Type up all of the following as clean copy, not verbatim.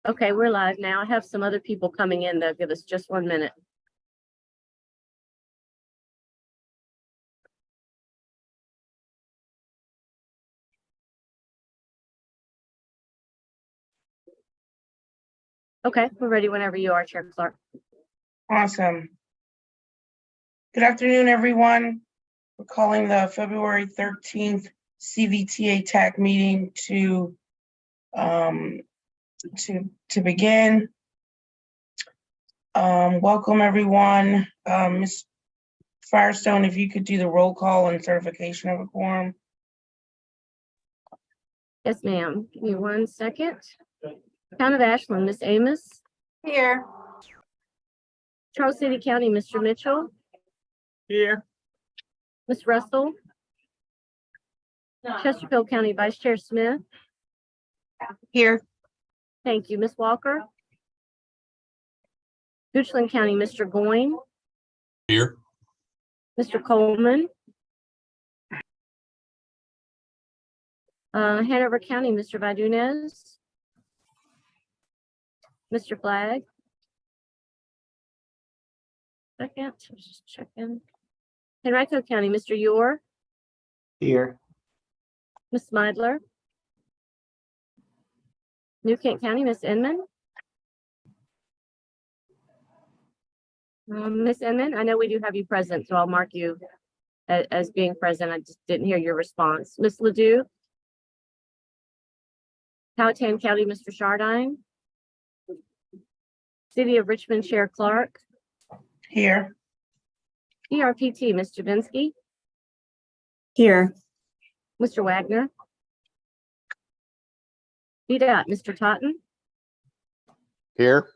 Okay, we're live now. I have some other people coming in though. Give us just 1 minute. Okay, we're ready whenever you are, Chair Clark. Awesome. Good afternoon, everyone. We're calling the February 13th CVTA TAC meeting to begin. Welcome, everyone. Ms. Firestone, if you could do the roll call and certification of a quorum. Yes, ma'am. Give me 1 second. Town of Ashland, Miss Amos. Here. Charles City County, Mr. Mitchell. Here. Miss Russell. Chesterfield County Vice Chair Smith. Here. Thank you, Miss Walker. Goochland County, Mr. Goyne. Here. Mr. Coleman. Hanover County, Mr. Vidunez. Mr. Flagg. Second, just checking. Henrico County, Mr. Ure. Here. Miss Meidler. New Kent County, Miss Inman. Miss Inman, I know we do have you present, so I'll mark you as being present. I just didn't hear your response. Miss Ledoux. Powhatan County, Mr. Shardine. City of Richmond, Chair Clark. Here. ERPT, Ms. Javinsky. Here. Mr. Wagner. VDOT, Mr. Totten. Here.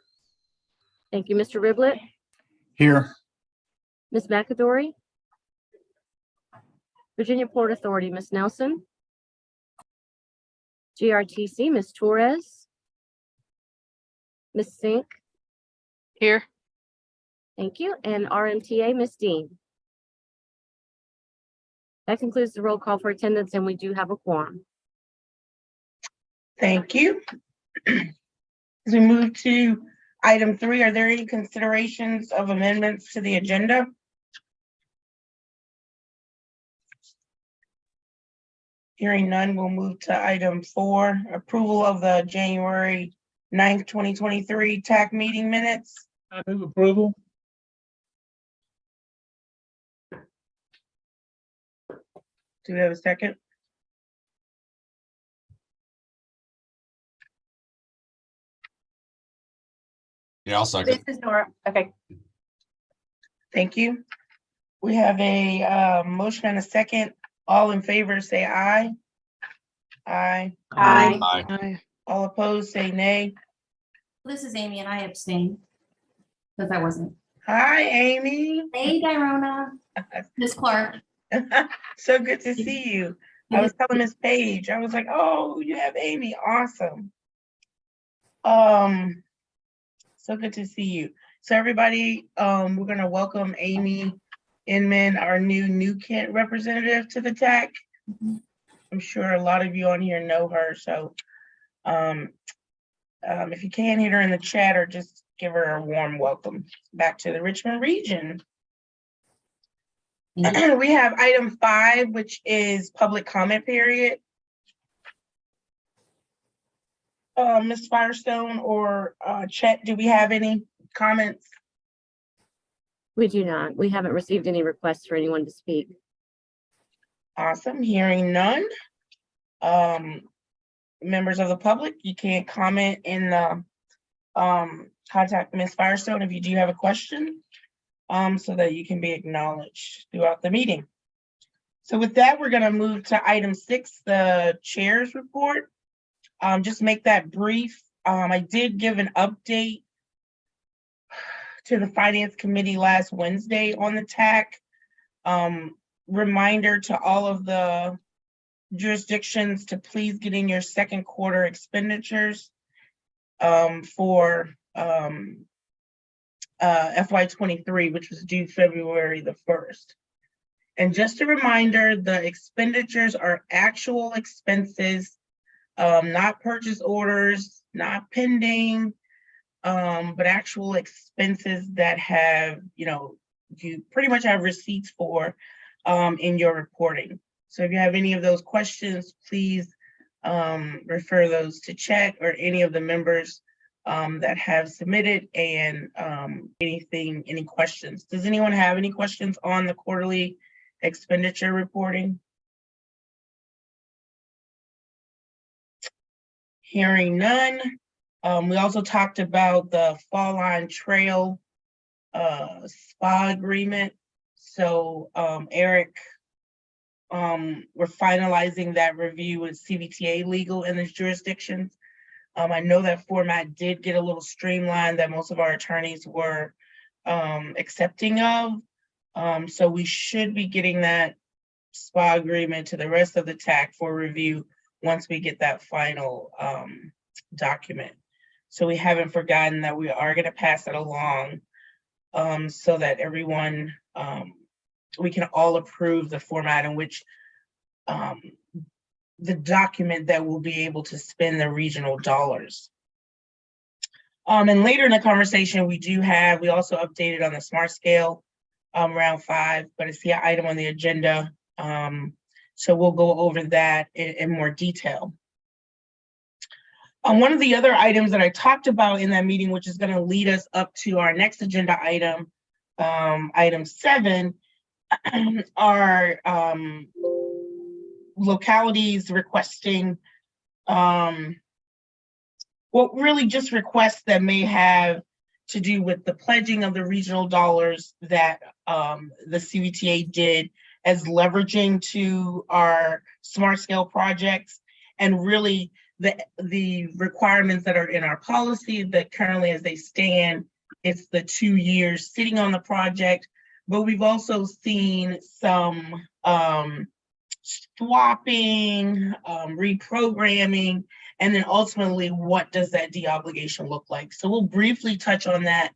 Thank you, Mr. Riblett. Here. Ms. McAdory. Virginia Port Authority, Ms. Nelson. GRTC, Ms. Torres. Ms. Sink. Here. Thank you. And RMTA, Ms. Dean. That concludes the roll call for attendance, and we do have a quorum. Thank you. As we move to item 3, are there any considerations of amendments to the agenda? Hearing none, we'll move to item 4, approval of the January 9th, 2023 TAC meeting minutes. I move approval. Do we have a second? Yeah, I'll second. This is Nora. Okay. Thank you. We have a motion and a second. All in favor, say aye. Aye. Aye. Aye. All opposed, say nay. This is Amy and I abstained because I wasn't. Hi, Amy. Hey, Dirona. Miss Clark. So good to see you. I was telling Miss Page, I was like, oh, you have Amy. Awesome. So good to see you. So everybody, we're gonna welcome Amy Inman, our new Kent representative to the TAC. I'm sure a lot of you on here know her. So if you can, hit her in the chat or just give her a warm welcome back to the Richmond region. We have item 5, which is public comment period. Ms. Firestone or Chet, do we have any comments? We do not. We haven't received any requests for anyone to speak. Awesome. Hearing none. Members of the public, you can't comment in the contact Ms. Firestone if you do have a question, so that you can be acknowledged throughout the meeting. So with that, we're going to move to item 6, the chair's report. Just make that brief. I did give an update to the Finance Committee last Wednesday on the TAC. Reminder to all of the jurisdictions to please get in your second quarter expenditures for FY23, which was due February the 1st. And just a reminder, the expenditures are actual expenses, not purchase orders, not pending, but actual expenses that have, you pretty much have receipts for in your reporting. So if you have any of those questions, please refer those to Chet or any of the members that have submitted, and any questions. Does anyone have any questions on the quarterly expenditure reporting? Hearing none. We also talked about the Fall Line Trail spa agreement. So Eric, we're finalizing that review with CVTA legal in this jurisdiction. I know that format did get a little streamlined that most of our attorneys were accepting of. So we should be getting that spa agreement to the rest of the TAC for review once we get that final document. So we haven't forgotten that we are going to pass it along so that everyone, we can all approve the format in which the document that will be able to spend the regional dollars. And later in the conversation, we also updated on the smart scale round 5, but it's the item on the agenda. So we'll go over that in more detail. One of the other items that I talked about in that meeting, which is going to lead us up to our next agenda item, item 7, are localities requesting, really just requests that may have to do with the pledging of the regional dollars that the CVTA did as leveraging to our smart scale projects, and really the requirements that are in our policy that currently as they stand, it's the 2 years sitting on the project. But we've also seen some swapping, reprogramming, and then ultimately, what does that de-obligation look like? So we'll briefly touch on that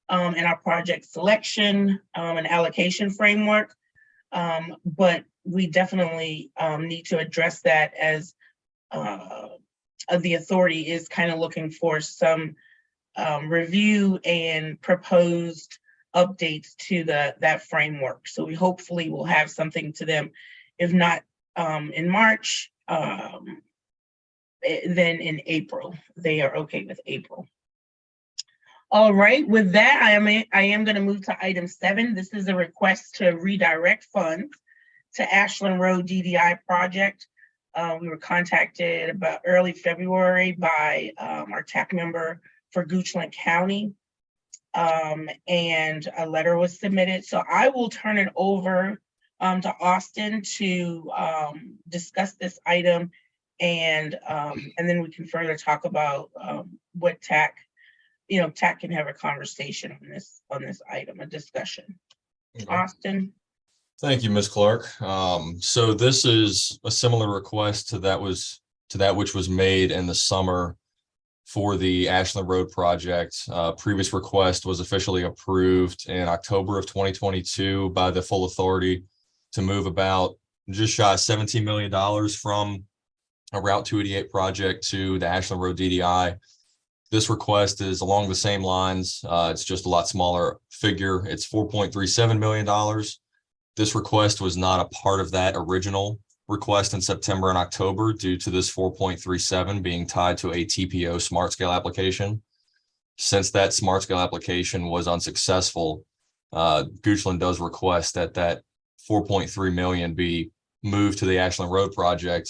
in our project selection and allocation framework. But we definitely need to address that as the authority is kind of looking for some review and proposed updates to that framework. So we hopefully will have something to them, if not in March, then in April. They are okay with April. All right, with that, I am going to move to item 7. This is a request to redirect funds to Ashland Road DDI project. We were contacted about early February by our TAC member for Goochland County, and a letter was submitted. So I will turn it over to Austin to discuss this item, and then we can further talk about what TAC, TAC can have a conversation on this item, a discussion. Okay. Austin. Thank you, Ms. Clark. So this is a similar request to that which was made in the summer for the Ashland Road project. Previous request was officially approved in October of 2022 by the full authority to move about just shy of $17 million from a Route 288 project to the Ashland Road DDI. This request is along the same lines. It's just a lot smaller figure. It's $4.37 million. This request was not a part of that original request in September and October due to this 4.37 being tied to a TPO smart scale application. Since that smart scale application was unsuccessful, Goochland does request that 4.3 million be moved to the Ashland Road project,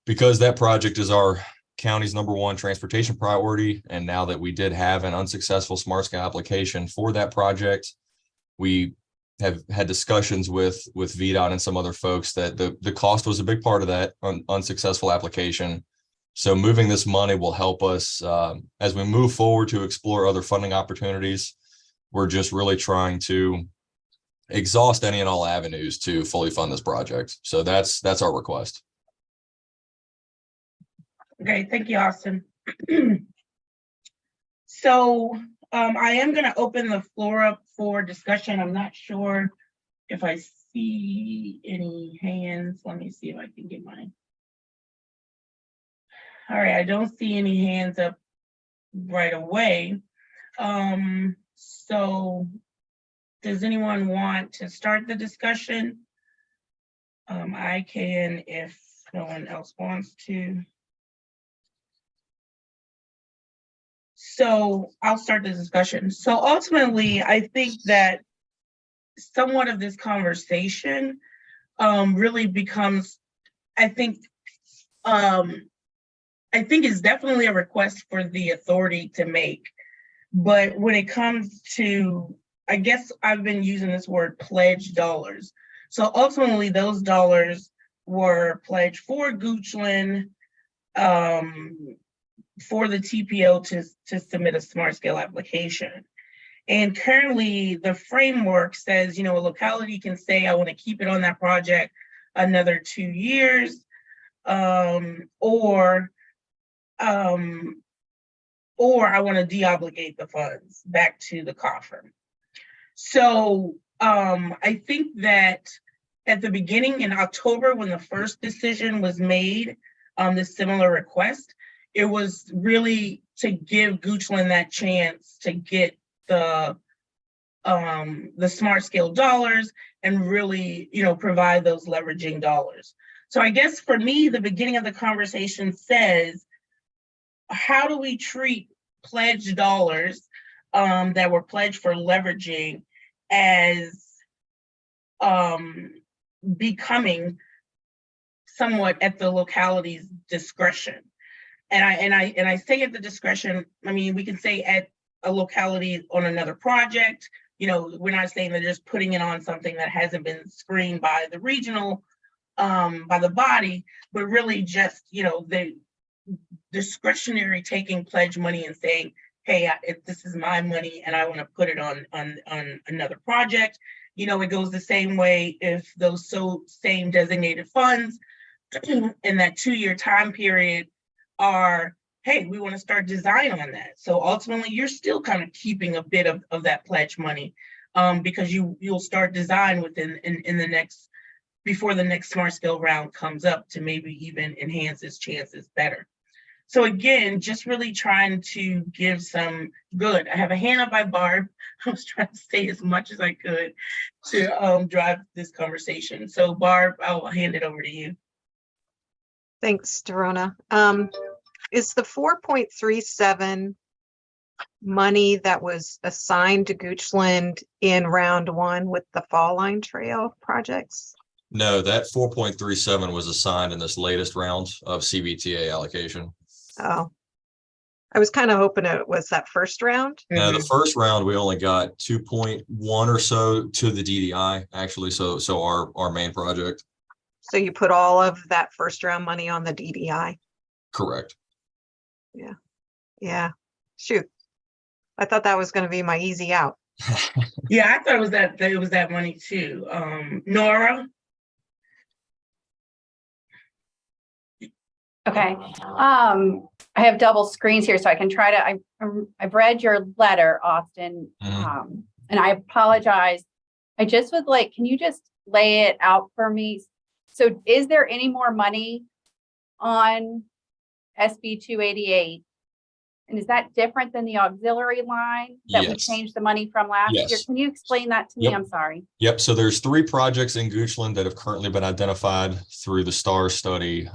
because that project is our county's #1 transportation priority. And now that we did have an unsuccessful smart scale application for that project, we have had discussions with VDOT and some other folks that the cost was a big part of that unsuccessful application. So moving this money will help us as we move forward to explore other funding opportunities. We're just really trying to exhaust any and all avenues to fully fund this project. So that's our request. Okay, thank you, Austin. So I am going to open the floor up for discussion. I'm not sure if I see any hands. Let me see if I can get mine. All right, I don't see any hands up right away. So does anyone want to start the discussion? I can if no one else wants to. So I'll start the discussion. So ultimately, I think that somewhat of this conversation really becomes, I think it's definitely a request for the authority to make. But when it comes to, I guess I've been using this word pledge dollars. So ultimately those dollars were pledged for Goochland, for the TPO to submit a smart scale application. And currently the framework says, a locality can say, I want to keep it on that project another 2 years, or I want to deobligate the funds back to the coffer. So I think that at the beginning in October, when the first decision was made on this similar request, it was really to give Goochland that chance to get the smart scale dollars and really, provide those leveraging dollars. So I guess for me, the beginning of the conversation says, how do we treat pledged dollars that were pledged for leveraging as becoming somewhat at the locality's discretion? And I say at the discretion, I mean, we can say at a locality on another project. We're not saying they're just putting it on something that hasn't been screened by the regional, by the body, but really just, the discretionary taking pledge money and saying, hey, this is my money and I want to put it on another project. It goes the same way if those same designated funds in that 2-year time period are, hey, we want to start design on that. So ultimately, you're still kind of keeping a bit of that pledge money because you'll start design within in the next, before the next smart scale round comes up to maybe even enhance its chances better. So again, just really trying to give some good. I have a hand up by Barb. I was trying to say as much as I could to drive this conversation. So Barb, I'll hand it over to you. Thanks, Dorona. Is the 4.37 money that was assigned to Goochland in round 1 with the Fall Line Trail projects? No, that 4.37 was assigned in this latest round of CVTA allocation. Oh, I was kind of hoping it was that first round. Now, the first round, we only got 2.1 or so to the DDI, actually. So our main project. So you put all of that first round money on the DDI. Correct. Yeah. Shoot. I thought that was going to be my easy out. Yeah, I thought it was that money too. Nora? Okay, I have double screens here, so I can try to, I've read your letter, Austin, and I apologize. I just would like, can you just lay it out for me? So is there any more money on SB 288? And is that different than the auxiliary line that we Yes. changed the money from last year? Yes. Can you explain that to me? Yep. I'm sorry. Yep. So there's 3 projects in Goochland that have currently been identified through the STAR study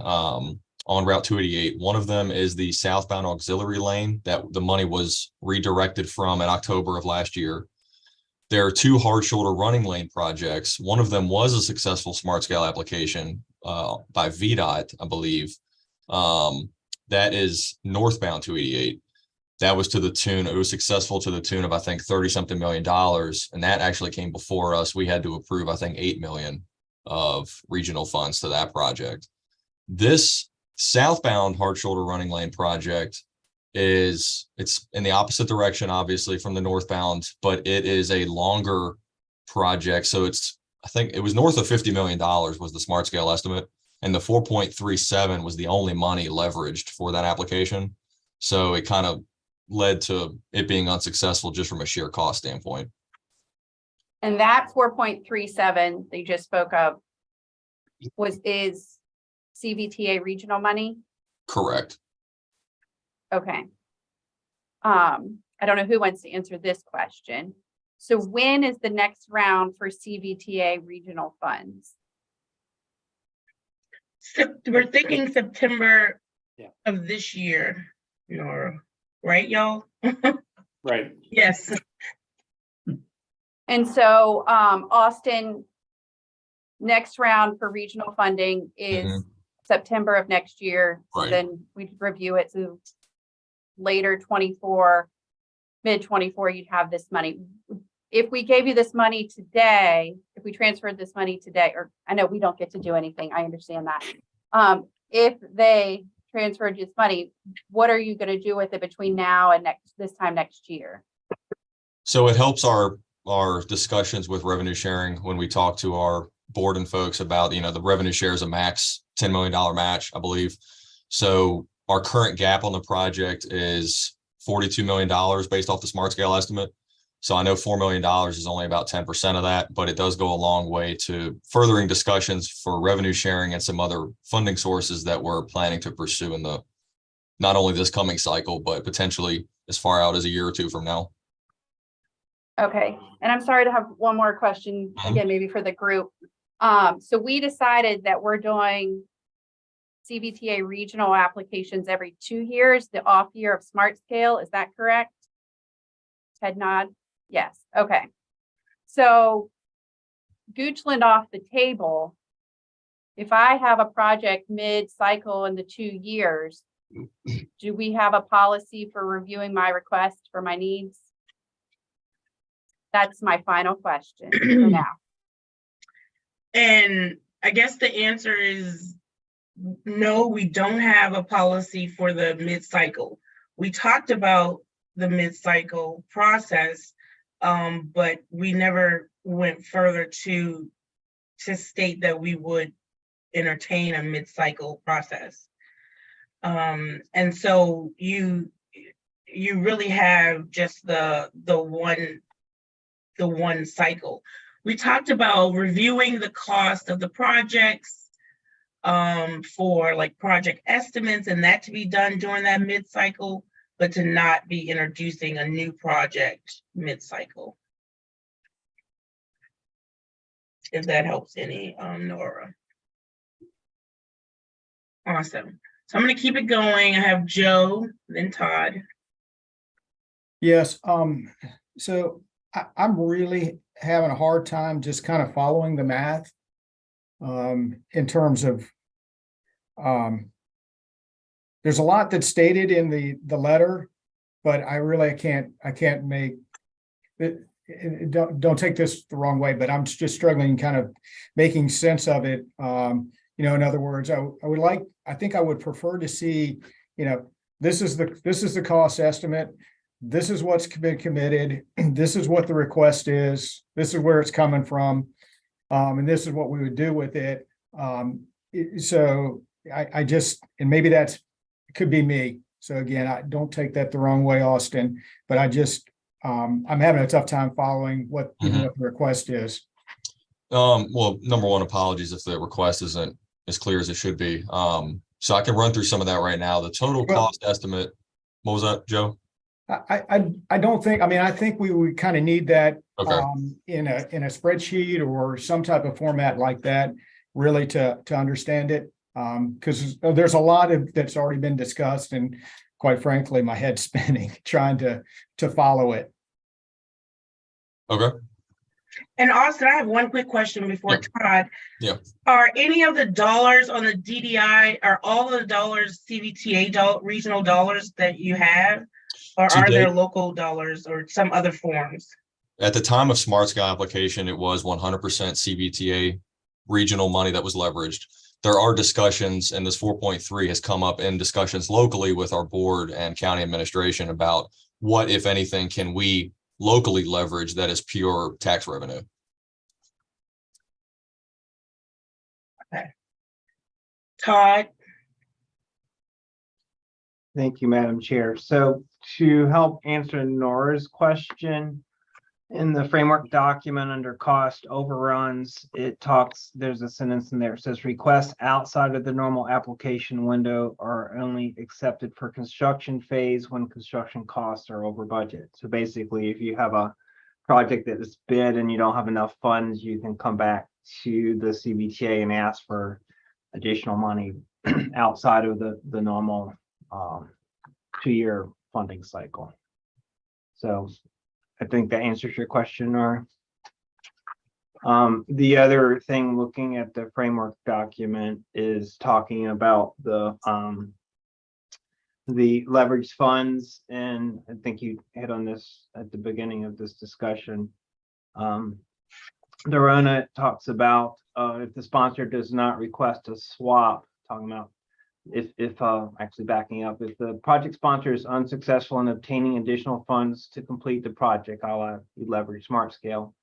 on Route 288. One of them is the southbound auxiliary lane that the money was redirected from in October of last year. There are 2 hard shoulder running lane projects. One of them was a successful smart scale application by VDOT, I believe. That is northbound 288. That was to the tune, it was successful to the tune of, I think, 30-something million. And that actually came before us. We had to approve, I think, 8 million of regional funds to that project. This southbound hard shoulder running lane project it's in the opposite direction, obviously, from the northbound, but it is a longer project. So I think it was north of $50 million was the smart scale estimate. And the 4.37 was the only money leveraged for that application. So it kind of led to it being unsuccessful just from a sheer cost standpoint. And that 4.37 that you just spoke of is CVTA regional money? Correct. Okay. I don't know who wants to answer this question. So when is the next round for CVTA regional funds? We're thinking September Yeah. of this year, Nora, right, y'all? Right. Yes. And so, Austin, next round for regional funding is September of next year. So Right. then we review it. So later 24, mid 24, you'd have this money. If we gave you this money today, if we transferred this money today, or I know we don't get to do anything, I understand that. If they transferred this money, what are you going to do with it between now and this time next year? So it helps our discussions with revenue sharing when we talk to our board and folks about, the revenue share is a max $10 million match, I believe. So our current gap on the project is $42 million based off the smart scale estimate. So I know $4 million is only about 10% of that, but it does go a long way to furthering discussions for revenue sharing and some other funding sources that we're planning to pursue in not only this coming cycle, but potentially as far out as a year or two from now. Okay, and I'm sorry to have one more question, again, maybe for the group. So we decided that we're doing CVTA regional applications every 2 years, the off year of smart scale. Is that correct? Head nod. Yes. Okay. So Goochland off the table. If I have a project mid-cycle in the 2 years, do we have a policy for reviewing my request for my needs? That's my final question for now. And I guess the answer is no, we don't have a policy for the mid-cycle. We talked about the mid-cycle process, but we never went further to state that we would entertain a mid-cycle process. And so you really have just the one cycle. We talked about reviewing the cost of the projects for like project estimates and that to be done during that mid-cycle, but to not be introducing a new project mid-cycle. If that helps any, Nora. Awesome. So I'm going to keep it going. I have Joe, then Todd. Yes, so I'm really having a hard time just kind of following the math in terms of there's a lot that's stated in the letter, but I can't make it. Don't take this the wrong way, but I'm just struggling kind of making sense of it. In other words, I think I would prefer to see, this is the cost estimate. This is what's been committed. This is what the request is. This is where it's coming from. And this is what we would do with it. So I just, and maybe it could be me. So again, I don't take that the wrong way, Austin, but I just, I'm having a tough time following what the request is. Well, number one, apologies if the request isn't as clear as it should be. So I can run through some of that right now. The total cost estimate, what was that, Joe? I don't think, I think we would kind of need that in a spreadsheet or some type of format like that, really to understand it. Because there's a lot that's already been discussed, and quite frankly, my head's spinning trying to follow it. Okay. And Austin, I have one quick question before Todd. Yeah. Are any of the dollars on the DDI, are all of the dollars CVTA regional dollars that you have? Or are there local dollars or some other forms? At the time of Smart Scale application, it was 100% CVTA regional money that was leveraged. There are discussions, and this 4.3 has come up in discussions locally with our board and county administration about what, if anything, can we locally leverage that is pure tax revenue. Okay. Todd? Thank you, Madam Chair. So to help answer Nora's question, In the framework document under cost overruns, there's a sentence in there. It says requests outside of the normal application window are only accepted for construction phase when construction costs are over budget. So basically, if you have a project that is bid and you don't have enough funds, you can come back to the CVTA and ask for additional money outside of the normal 2-year funding cycle. So I think that answers your question, or the other thing looking at the framework document is talking about the leveraged funds, and I think you hit on this at the beginning of this discussion. The RONA talks about if the sponsor does not request a swap, talking about if actually backing up, if the project sponsor is unsuccessful in obtaining additional funds to complete the project, I'll leverage smart scale,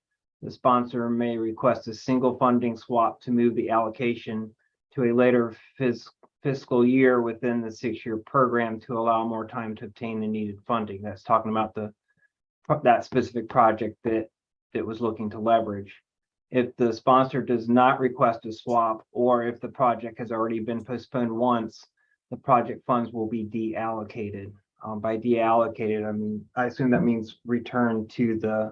the sponsor may request a single funding swap to move the allocation to a later fiscal year within the 6-year program to allow more time to obtain the needed funding. That's talking about that specific project that was looking to leverage. If the sponsor does not request a swap, or if the project has already been postponed once, the project funds will be deallocated. By deallocated, I mean, I assume that means returned to the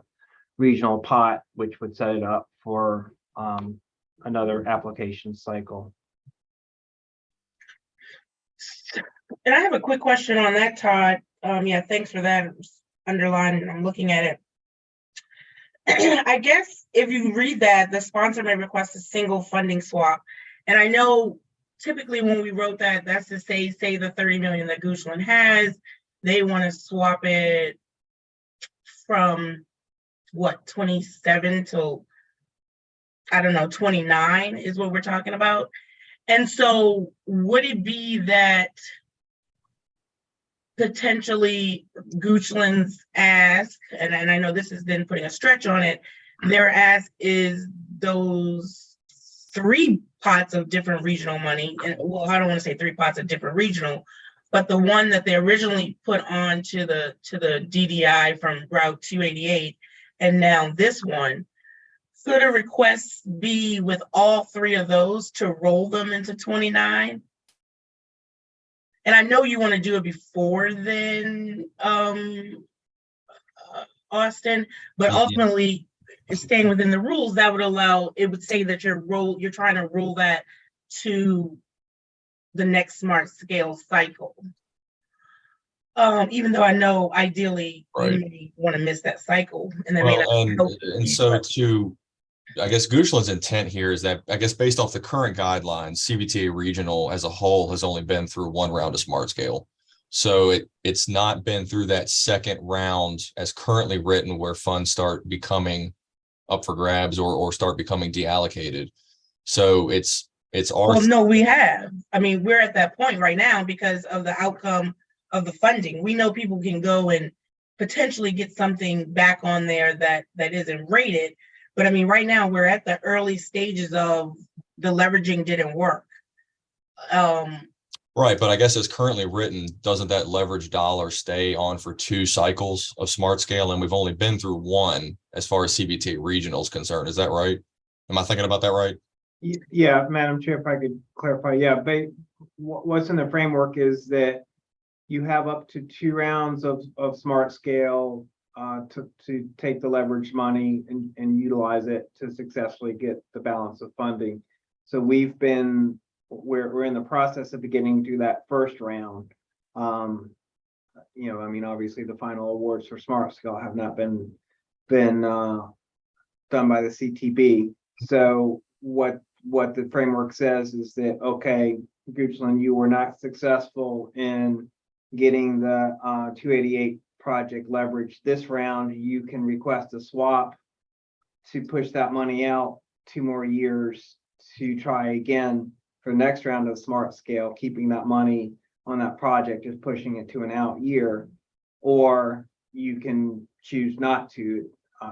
regional pot, which would set it up for another application cycle. And I have a quick question on that, Todd. Yeah, thanks for that. Underline, I'm looking at it. I guess if you read that, the sponsor may request a single funding swap. And I know typically when we wrote that, that's to say the 30 million that Goochland has, they want to swap it from what, 27 to, I don't know, 29 is what we're talking about. And so would it be that potentially Goochland's ask, and I know this is then putting a stretch on it, their ask is those 3 pots of different regional money, and well, I don't want to say 3 pots of different regional, but the one that they originally put on to the DDI from Route 288, and now this one, could a request be with all 3 of those to roll them into 29? And I know you want to do it before then, Austin, but ultimately, staying within the rules, that would allow, it would say that you're trying to roll that to the next smart scale cycle. Even though I know ideally you may want to miss that cycle, and then I guess Goochland's intent here is that, I guess based off the current guidelines, CVTA Regional as a whole has only been through 1 round of smart scale. So it's not been through that second round as currently written, where funds start becoming up for grabs or start becoming deallocated. So it's our. Well, no, we have. I mean, we're at that point right now because of the outcome of the funding. We know people can go and potentially get something back on there that isn't rated. But I mean, right now we're at the early stages of the leveraging didn't work. Right, but I guess as currently written, doesn't that leverage dollar stay on for 2 cycles of smart scale? And we've only been through 1 as far as CVTA Regional is concerned. Is that right? Am I thinking about that right? Yeah, Madam Chair, if I could clarify. Yeah, but what's in the framework is that you have up to 2 rounds of smart scale to take the leverage money and utilize it to successfully get the balance of funding. So we're in the process of beginning to that first round. I mean, obviously the final awards for smart scale have not been done by the CTB. So what the framework says is that, okay, Goochland, you were not successful in getting the 288 project leverage this round. You can request a swap to push that money out 2 more years to try again for the next round of smart scale, keeping that money on that project, just pushing it to an out year. Or you can choose not to,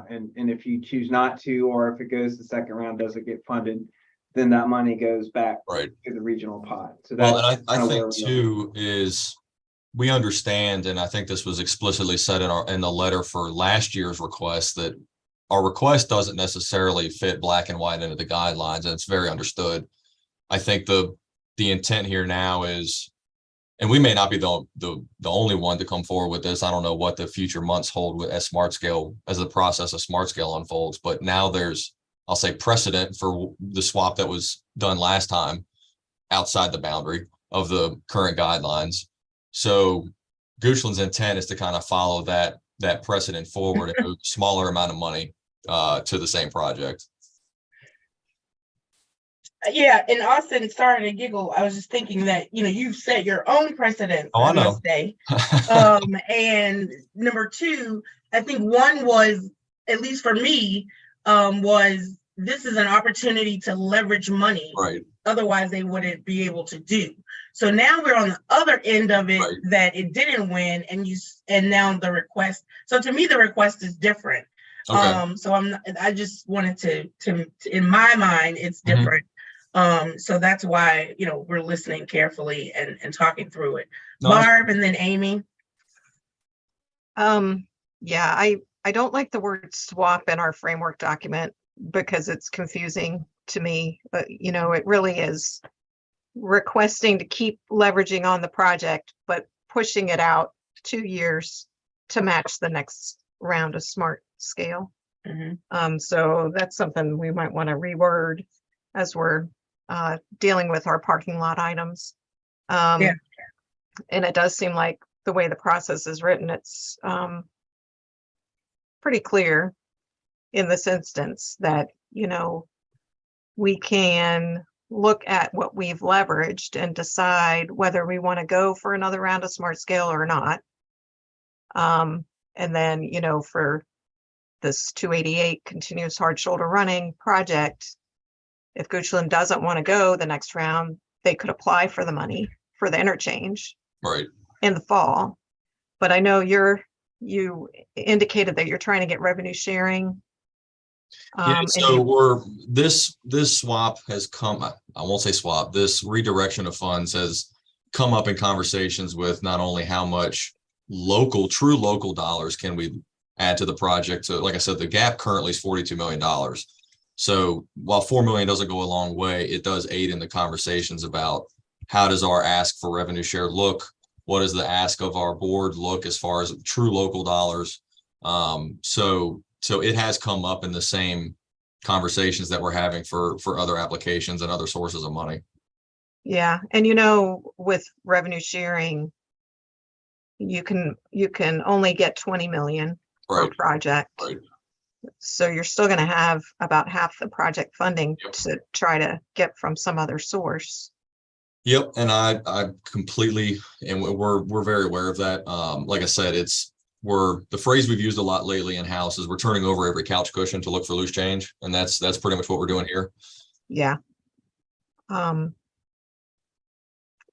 and if you choose not to, or if it goes the second round doesn't get funded, then that money goes back to the regional pot. So that's and I think too is we understand, and I think this was explicitly said in the letter for last year's request, that our request doesn't necessarily fit black and white into the guidelines, and it's very understood. I think the intent here now is, and we may not be the only one to come forward with this. I don't know what the future months hold with smart scale as the process of smart scale unfolds, but now there's, I'll say, precedent for the swap that was done last time outside the boundary of the current guidelines. So Goochland's intent is to kind of follow that precedent forward and move a smaller amount of money to the same project. Yeah, and Austin, sorry to giggle. I was just thinking that, you've set your own precedent, Oh, I I know. must say. And number two, I think one was, at least for me, was this is an opportunity to leverage money. Right. Otherwise they wouldn't be able to do. So now we're on the other end of it, Right. that it didn't win, and now the request. So to me, the request is different. Okay. So I just wanted to in my mind, it's Mhm. different. So that's why, we're listening carefully and talking through it. No, Barb and then Amy. Yeah, I don't like the word swap in our framework document because it's confusing to me, but it really is requesting to keep leveraging on the project, but pushing it out 2 years to match the next round of smart scale. So that's something we might want to reword as we're dealing with our parking lot items. Yeah. And it does seem like the way the process is written, it's pretty clear in this instance that, we can look at what we've leveraged and decide whether we want to go for another round of smart scale or not. And then, for this 288 continuous hard shoulder running project, if Goochland doesn't want to go the next round, they could apply for the money for the interchange right. in the fall. But I know you indicated that you're trying to get revenue sharing. Yeah, And so this swap has come, I won't say swap, this redirection of funds has come up in conversations with not only how much true local dollars can we add to the project. So like I said, the gap currently is $42 million. So while 4 million doesn't go a long way, it does aid in the conversations about how does our ask for revenue share look? What does the ask of our board look as far as true local dollars? So it has come up in the same conversations that we're having for other applications and other sources of money. yeah, and with revenue sharing, you can only get 20 million per Right. project. Right. So you're still going to have about half the project funding Yep. to try to get from some other source. Yep, and I completely, and we're very aware of that. Like I said, the phrase we've used a lot lately in house is we're turning over every couch cushion to look for loose change, and that's pretty much what we're doing here. Yeah.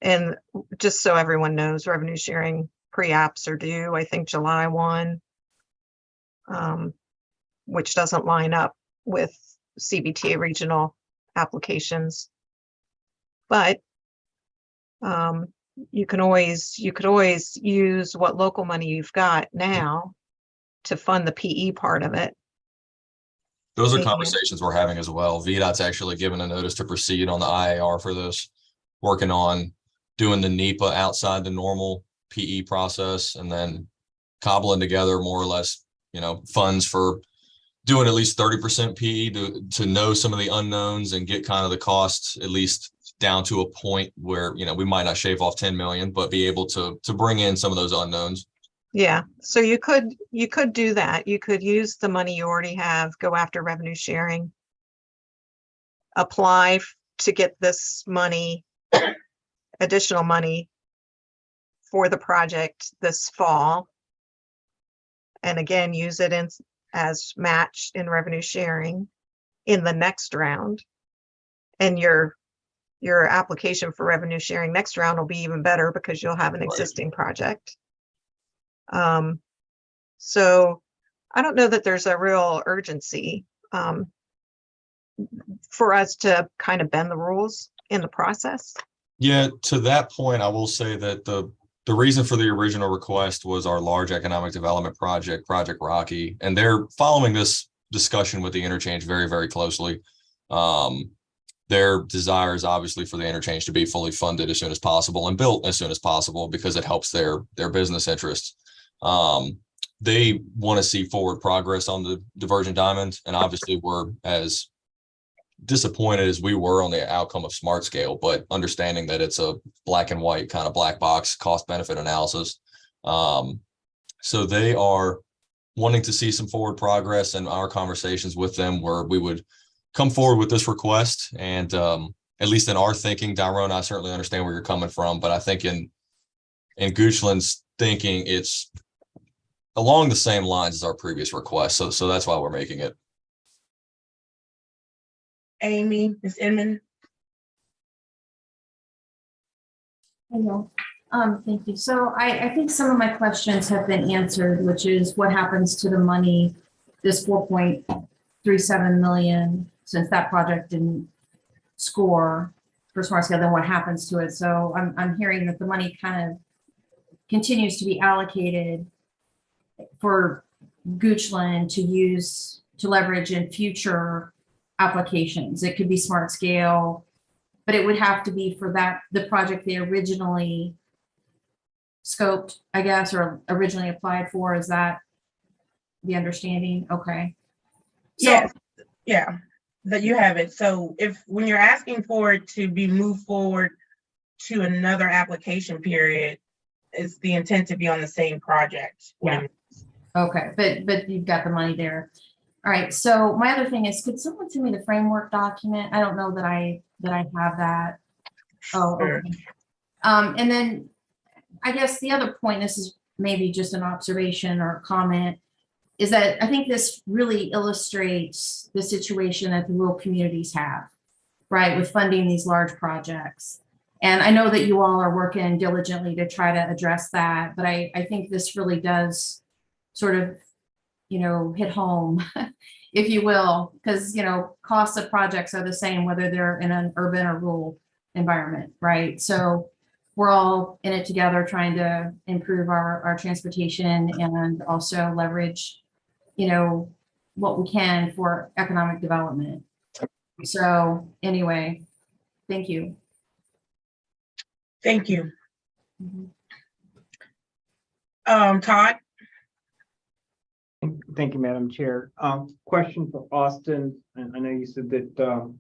And just so everyone knows, revenue sharing pre-apps are due, I think, July 1, which doesn't line up with CVTA regional applications. But you could always use what local money you've got now to fund the PE part of it. Those are Yeah. conversations we're having as well. VDOT's actually given a notice to proceed on the IAR for this, working on doing the NEPA outside the normal PE process, and then cobbling together more or less, funds for doing at least 30% PE to know some of the unknowns and get kind of the costs at least down to a point where, we might not shave off 10 million, but be able to bring in some of those unknowns. Yeah, so you could do that. You could use the money you already have, go after revenue sharing, apply to get this money, additional money for the project this fall. And again, use it as match in revenue sharing in the next round. And your application for revenue sharing next round will be even better because you'll have an existing project. So I don't know that there's a real urgency for us to kind of bend the rules in the process. Yeah, to that point, I will say that the reason for the original request was our large economic development project, Project Rocky, and they're following this discussion with the interchange very, very closely. Their desire is obviously for the interchange to be fully funded as soon as possible and built as soon as possible because it helps their business interests. They want to see forward progress on the divergent diamond, and obviously we're as disappointed as we were on the outcome of Smart Scale, but understanding that it's a black and white kind of black box cost benefit analysis. So they are wanting to see some forward progress, and our conversations with them where we would come forward with this request. And at least in our thinking, Tyrone, I certainly understand where you're coming from, but I think in Goochland's thinking, it's along the same lines as our previous request. So that's why we're making it. Amy, Ms. Inman? Hello. Thank you. So I think some of my questions have been answered, which is what happens to the money, this 4.37 million, since that project didn't score for Smart Scale, then what happens to it? So I'm hearing that the money kind of continues to be allocated for Goochland to use to leverage in future applications. It could be Smart Scale, but it would have to be for the project they originally scoped, I guess, or originally applied for. Is that the understanding? Okay. So, Yes, yeah, that you have it. So when you're asking for it to be moved forward to another application period, is the intent to be on the same project? Yeah. Okay, but you've got the money there. All right, so my other thing is, could someone send me the framework document? I don't know that I have that. Oh, Sure. okay. And then I guess the other point, this is maybe just an observation or a comment, is that I think this really illustrates the situation that the rural communities have, right, with funding these large projects. And I know that you all are working diligently to try to address that, but I think this really does sort of, hit home, if you will, because, costs of projects are the same, whether they're in an urban or rural environment, right? So we're all in it together trying to improve our transportation and also leverage, what we can for economic development. So anyway, thank you. Thank you. Mhm. Todd? Thank you, Madam Chair. Question for Austin, and I know you said that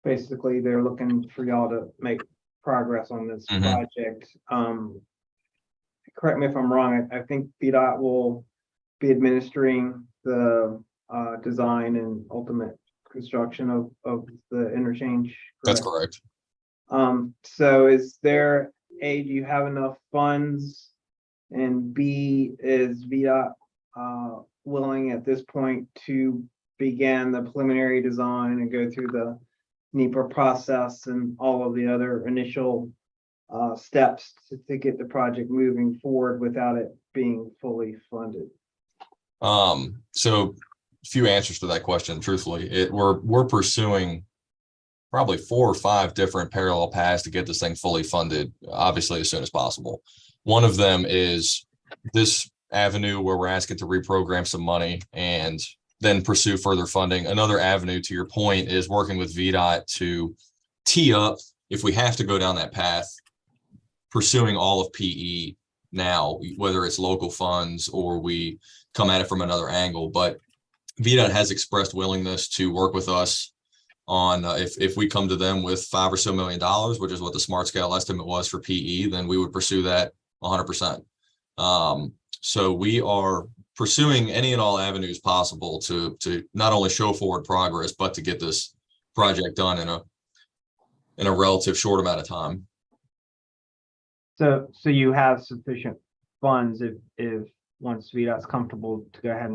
basically they're looking for y'all to make progress on this project. Correct me if I'm wrong, I think VDOT will be administering the design and ultimate construction of the interchange. That's correct. So is there A, do you have enough funds? And B, is VDOT willing at this point to begin the preliminary design and go through the NEPA process and all of the other initial steps to get the project moving forward without it being fully funded? So a few answers to that question. Truthfully, we're pursuing probably 4 or 5 different parallel paths to get this thing fully funded, obviously as soon as possible. One of them is this avenue where we're asking to reprogram some money and then pursue further funding. Another avenue, to your point, is working with VDOT to tee up, if we have to go down that path, pursuing all of PE now, whether it's local funds or we come at it from another angle. But VDOT has expressed willingness to work with us on if we come to them with $5 or so million, which is what the Smart Scale estimate was for PE, then we would pursue that 100%. So we are pursuing any and all avenues possible to not only show forward progress, but to get this project done in a relative short amount of time. So you have sufficient funds if once VDOT's comfortable to go ahead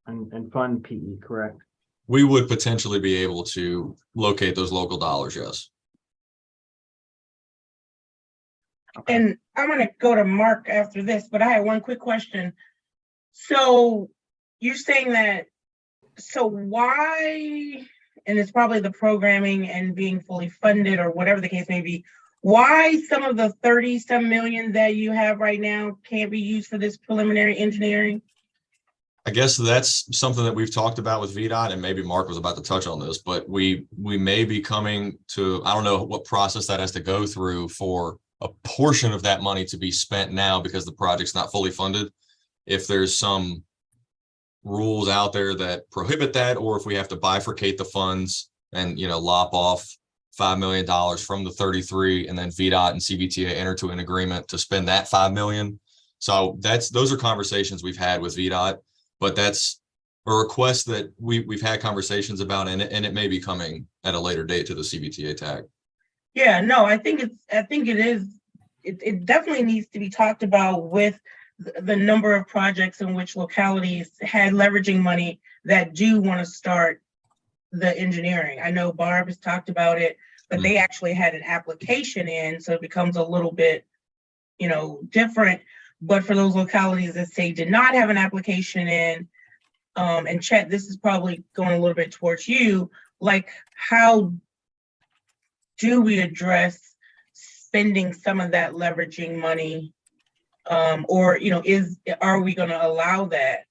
and fund PE, correct? We would potentially be able to locate those local dollars, yes. Okay. And I'm gonna go to Mark after this, but I had one quick question. So you're saying that, so why, and it's probably the programming and being fully funded or whatever the case may be, why some of the 30-some million that you have right now can't be used for this preliminary engineering? I guess that's something that we've talked about with VDOT, and maybe Mark was about to touch on this, but we may be coming to, I don't know what process that has to go through for a portion of that money to be spent now because the project's not fully funded. If there's some rules out there that prohibit that, or if we have to bifurcate the funds and, lop off $5 million from the 33, and then VDOT and CVTA enter to an agreement to spend that 5 million. So those are conversations we've had with VDOT. But that's a request that we've had conversations about, and it may be coming at a later date to the CVTA TAC. Yeah, no, I think it is. It definitely needs to be talked about with the number of projects in which localities had leveraging money that do want to start the engineering. I know Barb has talked about it, but they actually had an application in, so it becomes a little bit, different. But for those localities that say did not have an application in, and Chet, this is probably going a little bit towards you, like how do we address spending some of that leveraging money? Or, are we going to allow that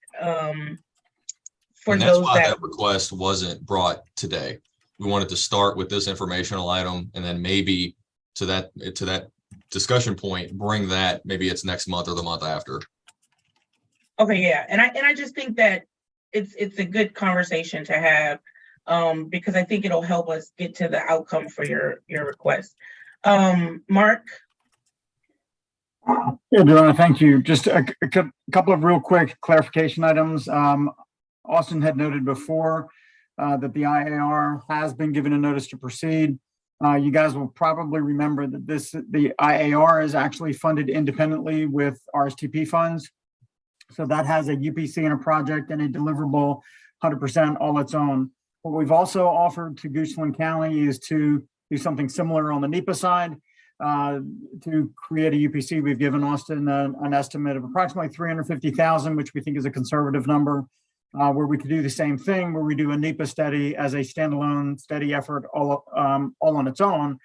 for And that's those why that that request wasn't brought today. We wanted to start with this informational item, and then maybe to that discussion point, bring that, maybe it's next month or the month after. Okay, yeah, and I just think that it's a good conversation to have, because I think it'll help us get to the outcome for your request. Mark? Yeah, Dorona, thank you. Just a couple of real quick clarification items. Austin had noted before that the IAR has been given a notice to proceed. You guys will probably remember that the IAR is actually funded independently with RSTP funds. So that has a UPC and a project and a deliverable 100% all its own. What we've also offered to Goochland County is to do something similar on the NEPA side. To create a UPC, we've given Austin an estimate of approximately $350,000, which we think is a conservative number, where we could do the same thing, where we do a NEPA study as a standalone study effort all on its own.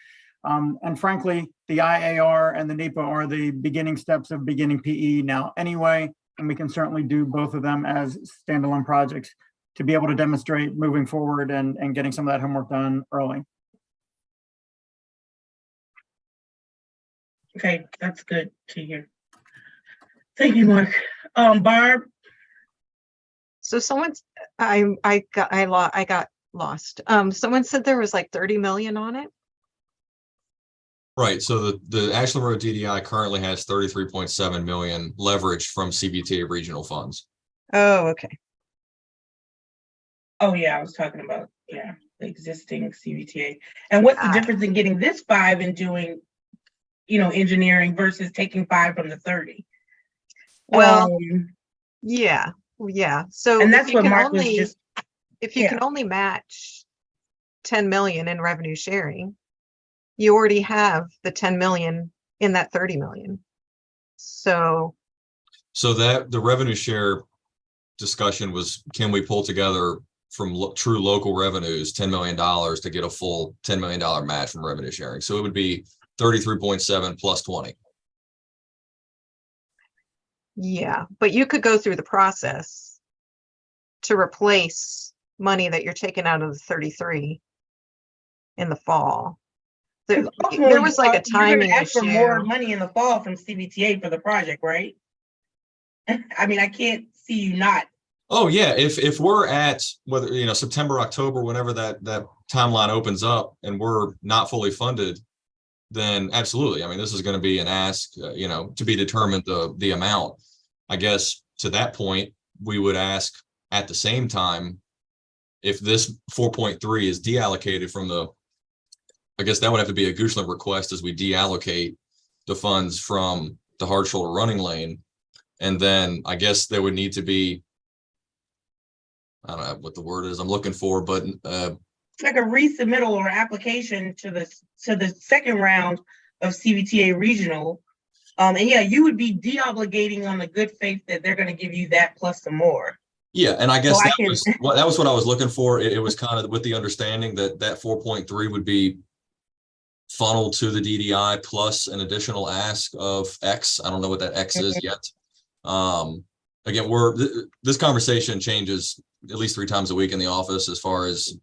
And frankly, the IAR and the NEPA are the beginning steps of beginning PE now anyway, and we can certainly do both of them as standalone projects to be able to demonstrate moving forward and getting some of that homework done early. Okay, that's good to hear. Thank you, Mark. Barb? So I got lost. Someone said there was like 30 million on it. Right. So the Ashland Road DDI currently has 33.7 million leveraged from CVTA regional funds. Oh, okay. Oh, yeah, I was talking about, the existing CVTA. And what's the difference in getting this 5 and doing, engineering versus taking 5 from the 30? Well, yeah. So and that's what Mark was just. If you can only match 10 million in revenue sharing, you already have the 10 million in that 30 million. So that the revenue share discussion was, can we pull together from true local revenues $10 million to get a full $10 million match from revenue sharing? So it would be 33.7 plus 20. yeah, but you could go through the process to replace money that you're taking out of the 33 in the fall. There was like a timing ask for issue. more money in the fall from CVTA for the project, right? I mean, I can't see you not. Oh yeah, if we're at whether September, October, whenever that timeline opens up and we're not fully funded, then absolutely. I mean, this is going to be an ask, to be determined the amount. I guess to that point, we would ask at the same time, if this 4.3 is deallocated from I guess that would have to be a Goochland request as we deallocate the funds from the hard shoulder running lane. And then I guess there would need to be, I don't know what the word is I'm looking for, but like a resubmittal or application to the second round of CVTA regional. And yeah, you would be de-obligating on the good faith that they're going to give you that plus some more. Yeah, and I guess So that was what I was looking for. It was kind of with the understanding that 4.3 would be funneled to the DDI plus an additional ask of X. I don't know what that X is yet. And again, this conversation changes at least 3 times a week in the office as far as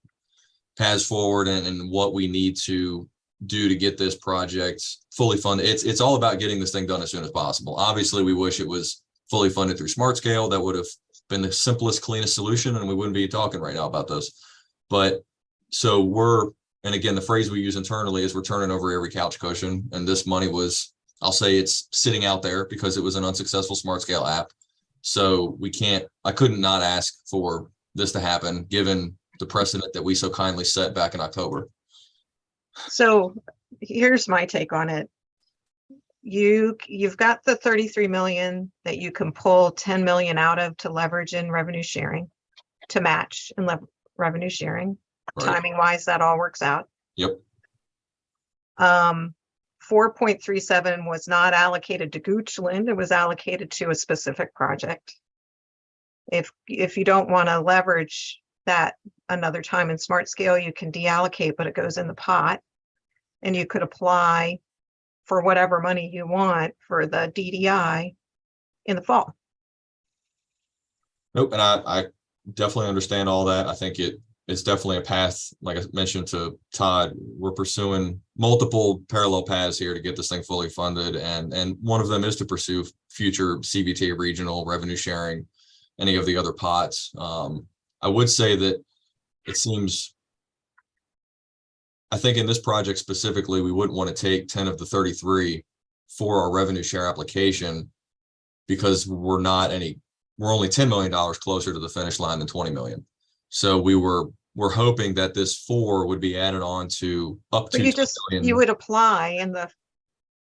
paths forward and what we need to do to get this project fully funded. It's all about getting this thing done as soon as possible. Obviously, we wish it was fully funded through Smart Scale. That would have been the simplest, cleanest solution, and we wouldn't be talking right now about those. But so and again, the phrase we use internally is we're turning over every couch cushion. And this money was, I'll say it's sitting out there because it was an unsuccessful Smart Scale app. So I couldn't not ask for this to happen, given the precedent that we so kindly set back in October. So here's my take on it. You've got the 33 million that you can pull 10 million out of to leverage in revenue sharing, to match in revenue sharing. Right. Timing wise, that all works out. Yep. 4.37 was not allocated to Goochland. It was allocated to a specific project. If you don't want to leverage that another time in Smart Scale, you can deallocate, but it goes in the pot, and you could apply for whatever money you want for the DDI in the fall. Nope. And I definitely understand all that. I think it's definitely a path, like I mentioned to Todd, we're pursuing multiple parallel paths here to get this thing fully funded. And one of them is to pursue future CVTA regional revenue sharing, any of the other pots. I would say that it seems, I think in this project specifically, we wouldn't want to take 10 of the 33 for our revenue share application, because we're only $10 million closer to the finish line than 20 million. So we're hoping that this 4 would be added on to up to. But you would apply, and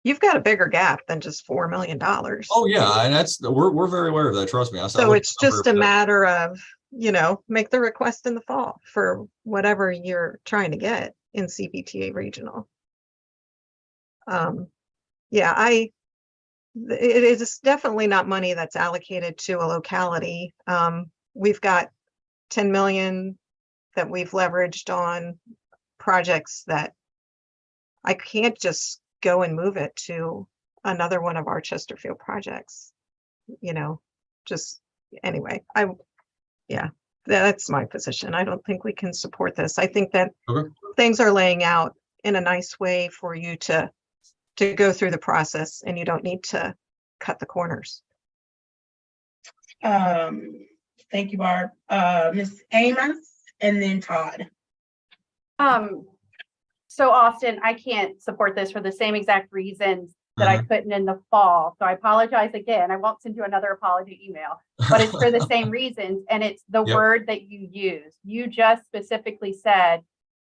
you've got a bigger gap than just $4 million. Oh yeah, and we're very aware of that. Trust me. So it's just a matter of, make the request in the fall for whatever you're trying to get in CVTA regional. It is definitely not money that's allocated to a locality. We've got 10 million that we've leveraged on projects that I can't just go and move it to another one of our Chesterfield projects. Anyway, that's my position. I don't think we can support this. I think that things are laying out in a nice way for you to go through the process, and you don't need to cut the corners. Thank you, Barb. Ms. Amos, and then Todd. So Austin, I can't support this for the same exact reasons that I couldn't in the fall. So I apologize again. I won't send you another apology email, but it's for the same reasons. And it's the word that you use. You just specifically said,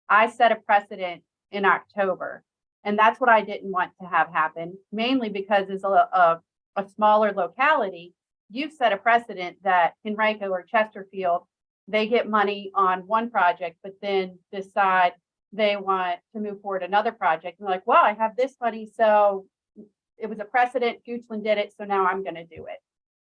I set a precedent in October. And that's what I didn't want to have happen, mainly because it's a smaller locality. You've set a precedent that Henrico or Chesterfield, they get money on one project, but then decide they want to move forward another project. And they're like, well, I have this money, so it was a precedent. Goochland did it, so now I'm going to do it.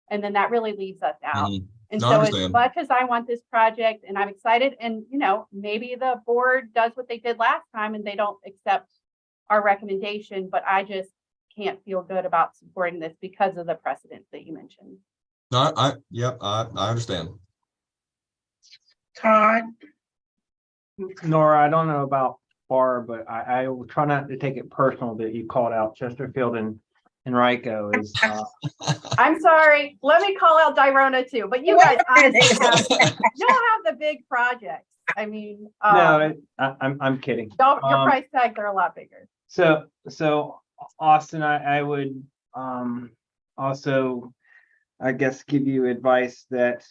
And then that really leaves us out. And so as much as I want this project and I'm excited, and maybe the board does what they did last time and they don't accept our recommendation, but I just can't feel good about supporting this because of the precedents that you mentioned. No, I understand. Todd. Nora, I don't know about Barb, but I will try not to take it personal that you called out Chesterfield and Henrico. I'm sorry. Let me call out Dirona too. But you guys honestly you'll have the big projects. I mean, no, I'm kidding. Your price tags are a lot bigger. So Austin, I would also, I guess, give you advice that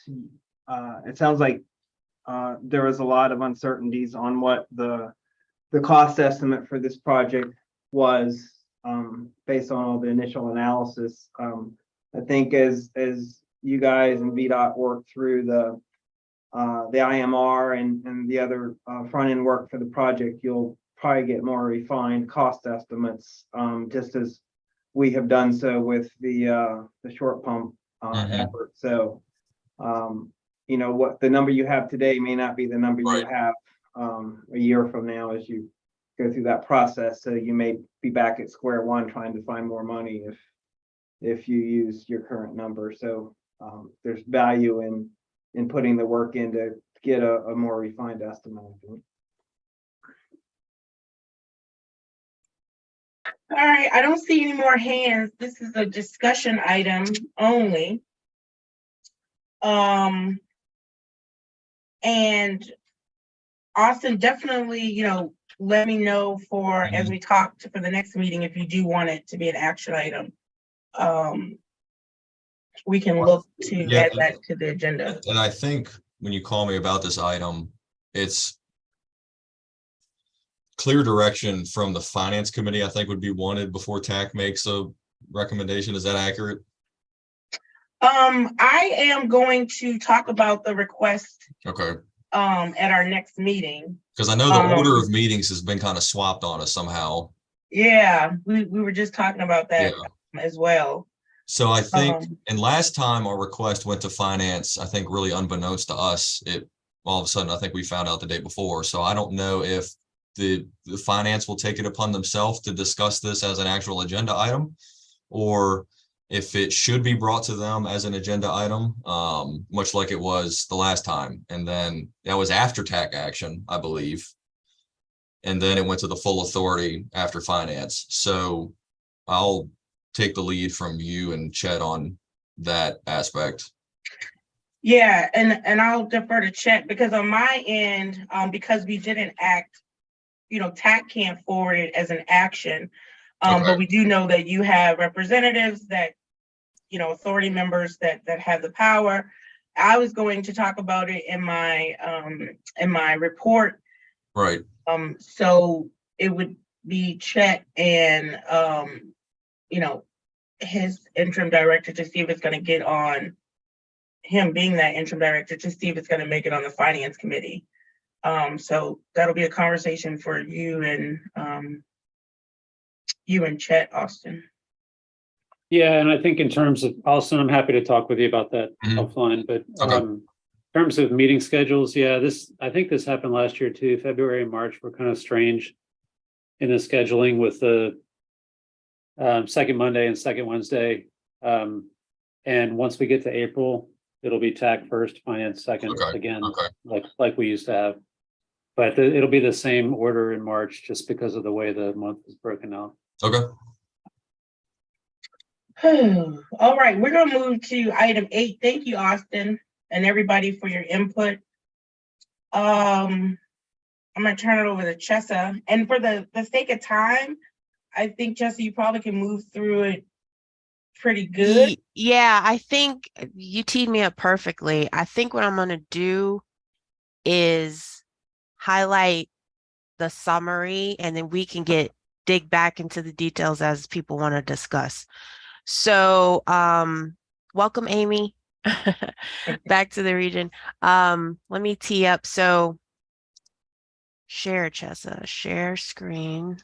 it sounds like there was a lot of uncertainties on what the cost estimate for this project was, based on all the initial analysis. I think as you guys and VDOT work through the IMR and the other front end work for the project, you'll probably get more refined cost estimates, just as we have done so with the short pump effort. So what the number you have today may not be the number you have a year from now as you go through that process. So you may be back at square one trying to find more money if you use your current number. So there's value in putting the work in to get a more refined estimate. I think. All right, I don't see any more hands. This is a discussion item only. And Austin, definitely, let me know as we talk for the next meeting, if you do want it to be an action item. We can look to add that to the agenda. And I think when you call me about this item, it's clear direction from the finance committee, I think would be wanted before TAC makes a recommendation. Is that accurate? I am going to talk about the request Okay. at our next meeting. Because I know the order of meetings has been kind of swapped on us somehow. Yeah, we were just talking about that as well. So I think, and last time our request went to finance, I think really unbeknownst to us, all of a sudden, I think we found out the day before. So I don't know if the finance will take it upon themselves to discuss this as an actual agenda item, or if it should be brought to them as an agenda item, much like it was the last time. And then that was after TAC action, I believe. And then it went to the full authority after finance. So I'll take the lead from you and Chet on that aspect. Yeah, and I'll defer to Chet, because on my end, because we didn't act, TAC can't forward it as an action. But we do know that you have representatives that, authority members that have the power. I was going to talk about it in my report. Right. So it would be Chet and his interim director to see if it's going to get on, him being that interim director, to see if it's going to make it on the finance committee. So that'll be a conversation for you and Chet, Austin. Yeah, and I think in terms of, Austin, I'm happy to talk with you about that offline, but in terms of meeting schedules, I think this happened last year too. February and March were kind of strange in the scheduling with the second Monday and second Wednesday. And once we get to April, it'll be TAC first, finance second again, like we used to have. But it'll be the same order in March just because of the way the month is broken out. Okay. All right, we're going to move to item 8. Thank you, Austin, and everybody for your input. I'm going to turn it over to Chessa. And for the sake of time, I think, Chessa, you probably can move through it pretty good. Yeah, I think you teed me up perfectly. I think what I'm going to do is highlight the summary, and then we can dig back into the details as people want to discuss. So, welcome, Amy, back to the region. Let me tee up. So, share, Chessa, share screen.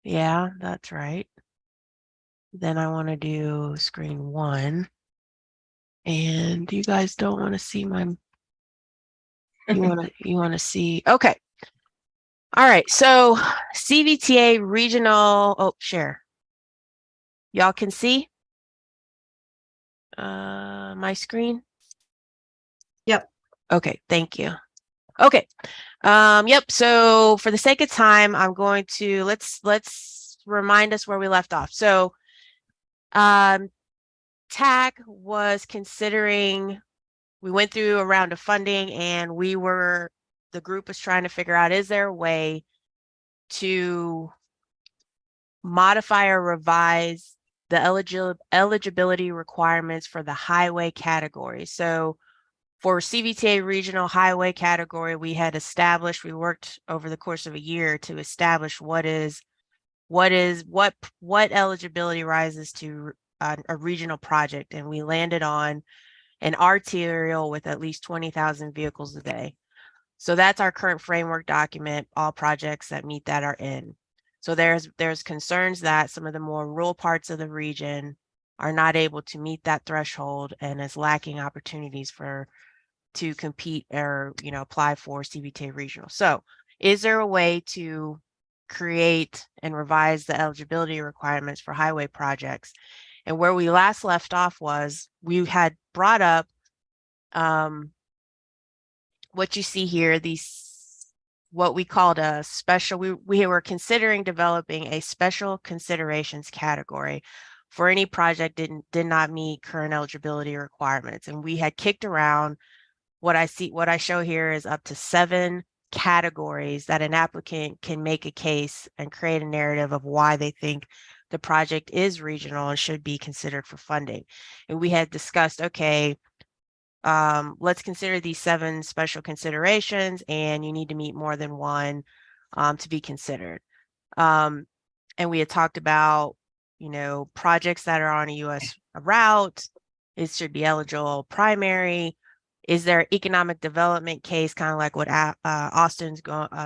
Yeah, that's right. Then I want to do screen 1. And you guys don't want to see my, you want to see, okay. All right, so CVTA regional, share. Y'all can see my screen? Yep. Okay, thank you. Okay. Yep. So for the sake of time, I'm going to let's remind us where we left off. So TAC was considering, we went through a round of funding, and the group was trying to figure out, is there a way to modify or revise the eligibility requirements for the highway category. So for CVTA regional highway category, we worked over the course of a year to establish what eligibility rises to a regional project. And we landed on an arterial with at least 20,000 vehicles a day. So that's our current framework document. All projects that meet that are in. So there's concerns that some of the more rural parts of the region are not able to meet that threshold and is lacking opportunities to compete or apply for CVTA regional. So is there a way to create and revise the eligibility requirements for highway projects? And where we last left off was we had brought up what you see here, what we called a special, we were considering developing a special considerations category for any project did not meet current eligibility requirements. And we had kicked around what I show here is up to 7 categories that an applicant can make a case and create a narrative of why they think the project is regional and should be considered for funding. And we had discussed, okay, let's consider these 7 special considerations, and you need to meet more than one to be considered. And we had talked about, projects that are on a US route, it should be eligible primary. Is there economic development case, kind of like what Austin's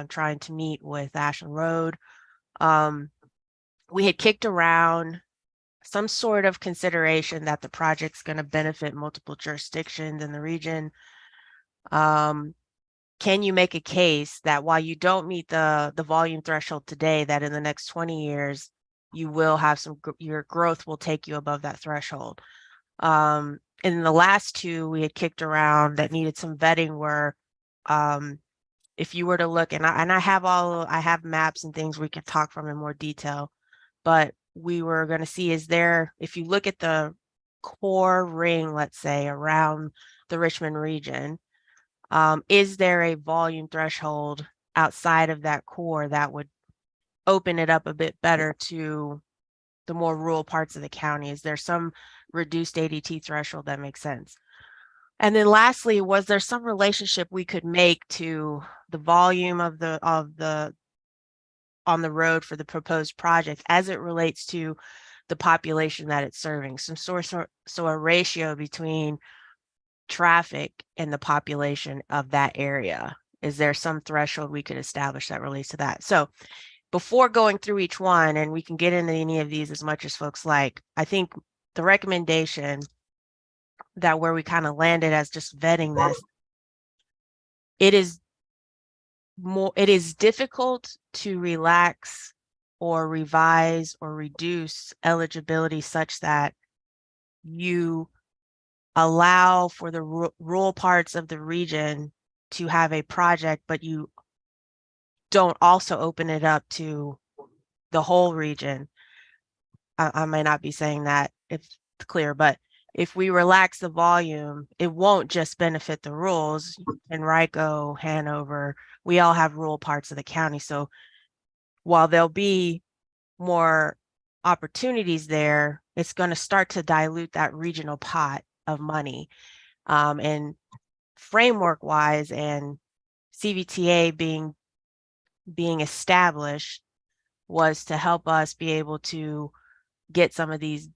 trying to meet with Ashland Road? We had kicked around some sort of consideration that the project's going to benefit multiple jurisdictions in the region. Can you make a case that while you don't meet the volume threshold today, that in the next 20 years, you will have your growth will take you above that threshold? In the last 2 we had kicked around that needed some vetting were, if you were to look, and I have maps and things we could talk from in more detail, but we were going to see, if you look at the core ring, let's say around the Richmond region, is there a volume threshold outside of that core that would open it up a bit better to the more rural parts of the county? Is there some reduced ADT threshold that makes sense? And then lastly, was there some relationship we could make to the volume of the on the road for the proposed project as it relates to the population that it's serving? So a ratio between traffic and the population of that area. Is there some threshold we could establish that relates to that? So before going through each one, and we can get into any of these as much as folks like, I think the recommendation that where we kind of landed as just vetting this, it is difficult to relax or revise or reduce eligibility such that you allow for the rural parts of the region to have a project, but you don't also open it up to the whole region. I may not be saying that if it's clear, but if we relax the volume, it won't just benefit the rurals. Henrico, Hanover, we all have rural parts of the county. So while there'll be more opportunities there, it's going to start to dilute that regional pot of money. And framework wise, and CVTA being established was to help us be able to get some of these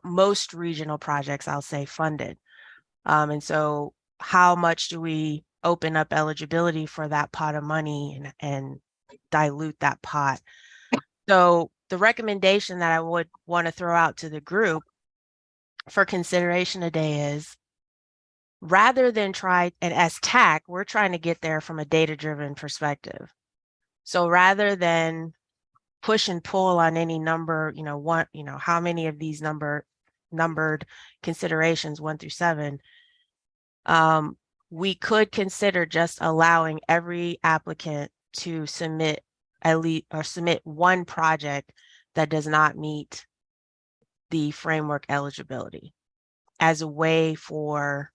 most regional projects, I'll say, funded. And so how much do we open up eligibility for that pot of money and dilute that pot? So the recommendation that I would want to throw out to the group for consideration today is, rather than and as TAC, we're trying to get there from a data-driven perspective. So rather than push and pull on any number, how many of these numbered considerations 1 through 7, we could consider just allowing every applicant to submit one project that does not meet the framework eligibility as a way for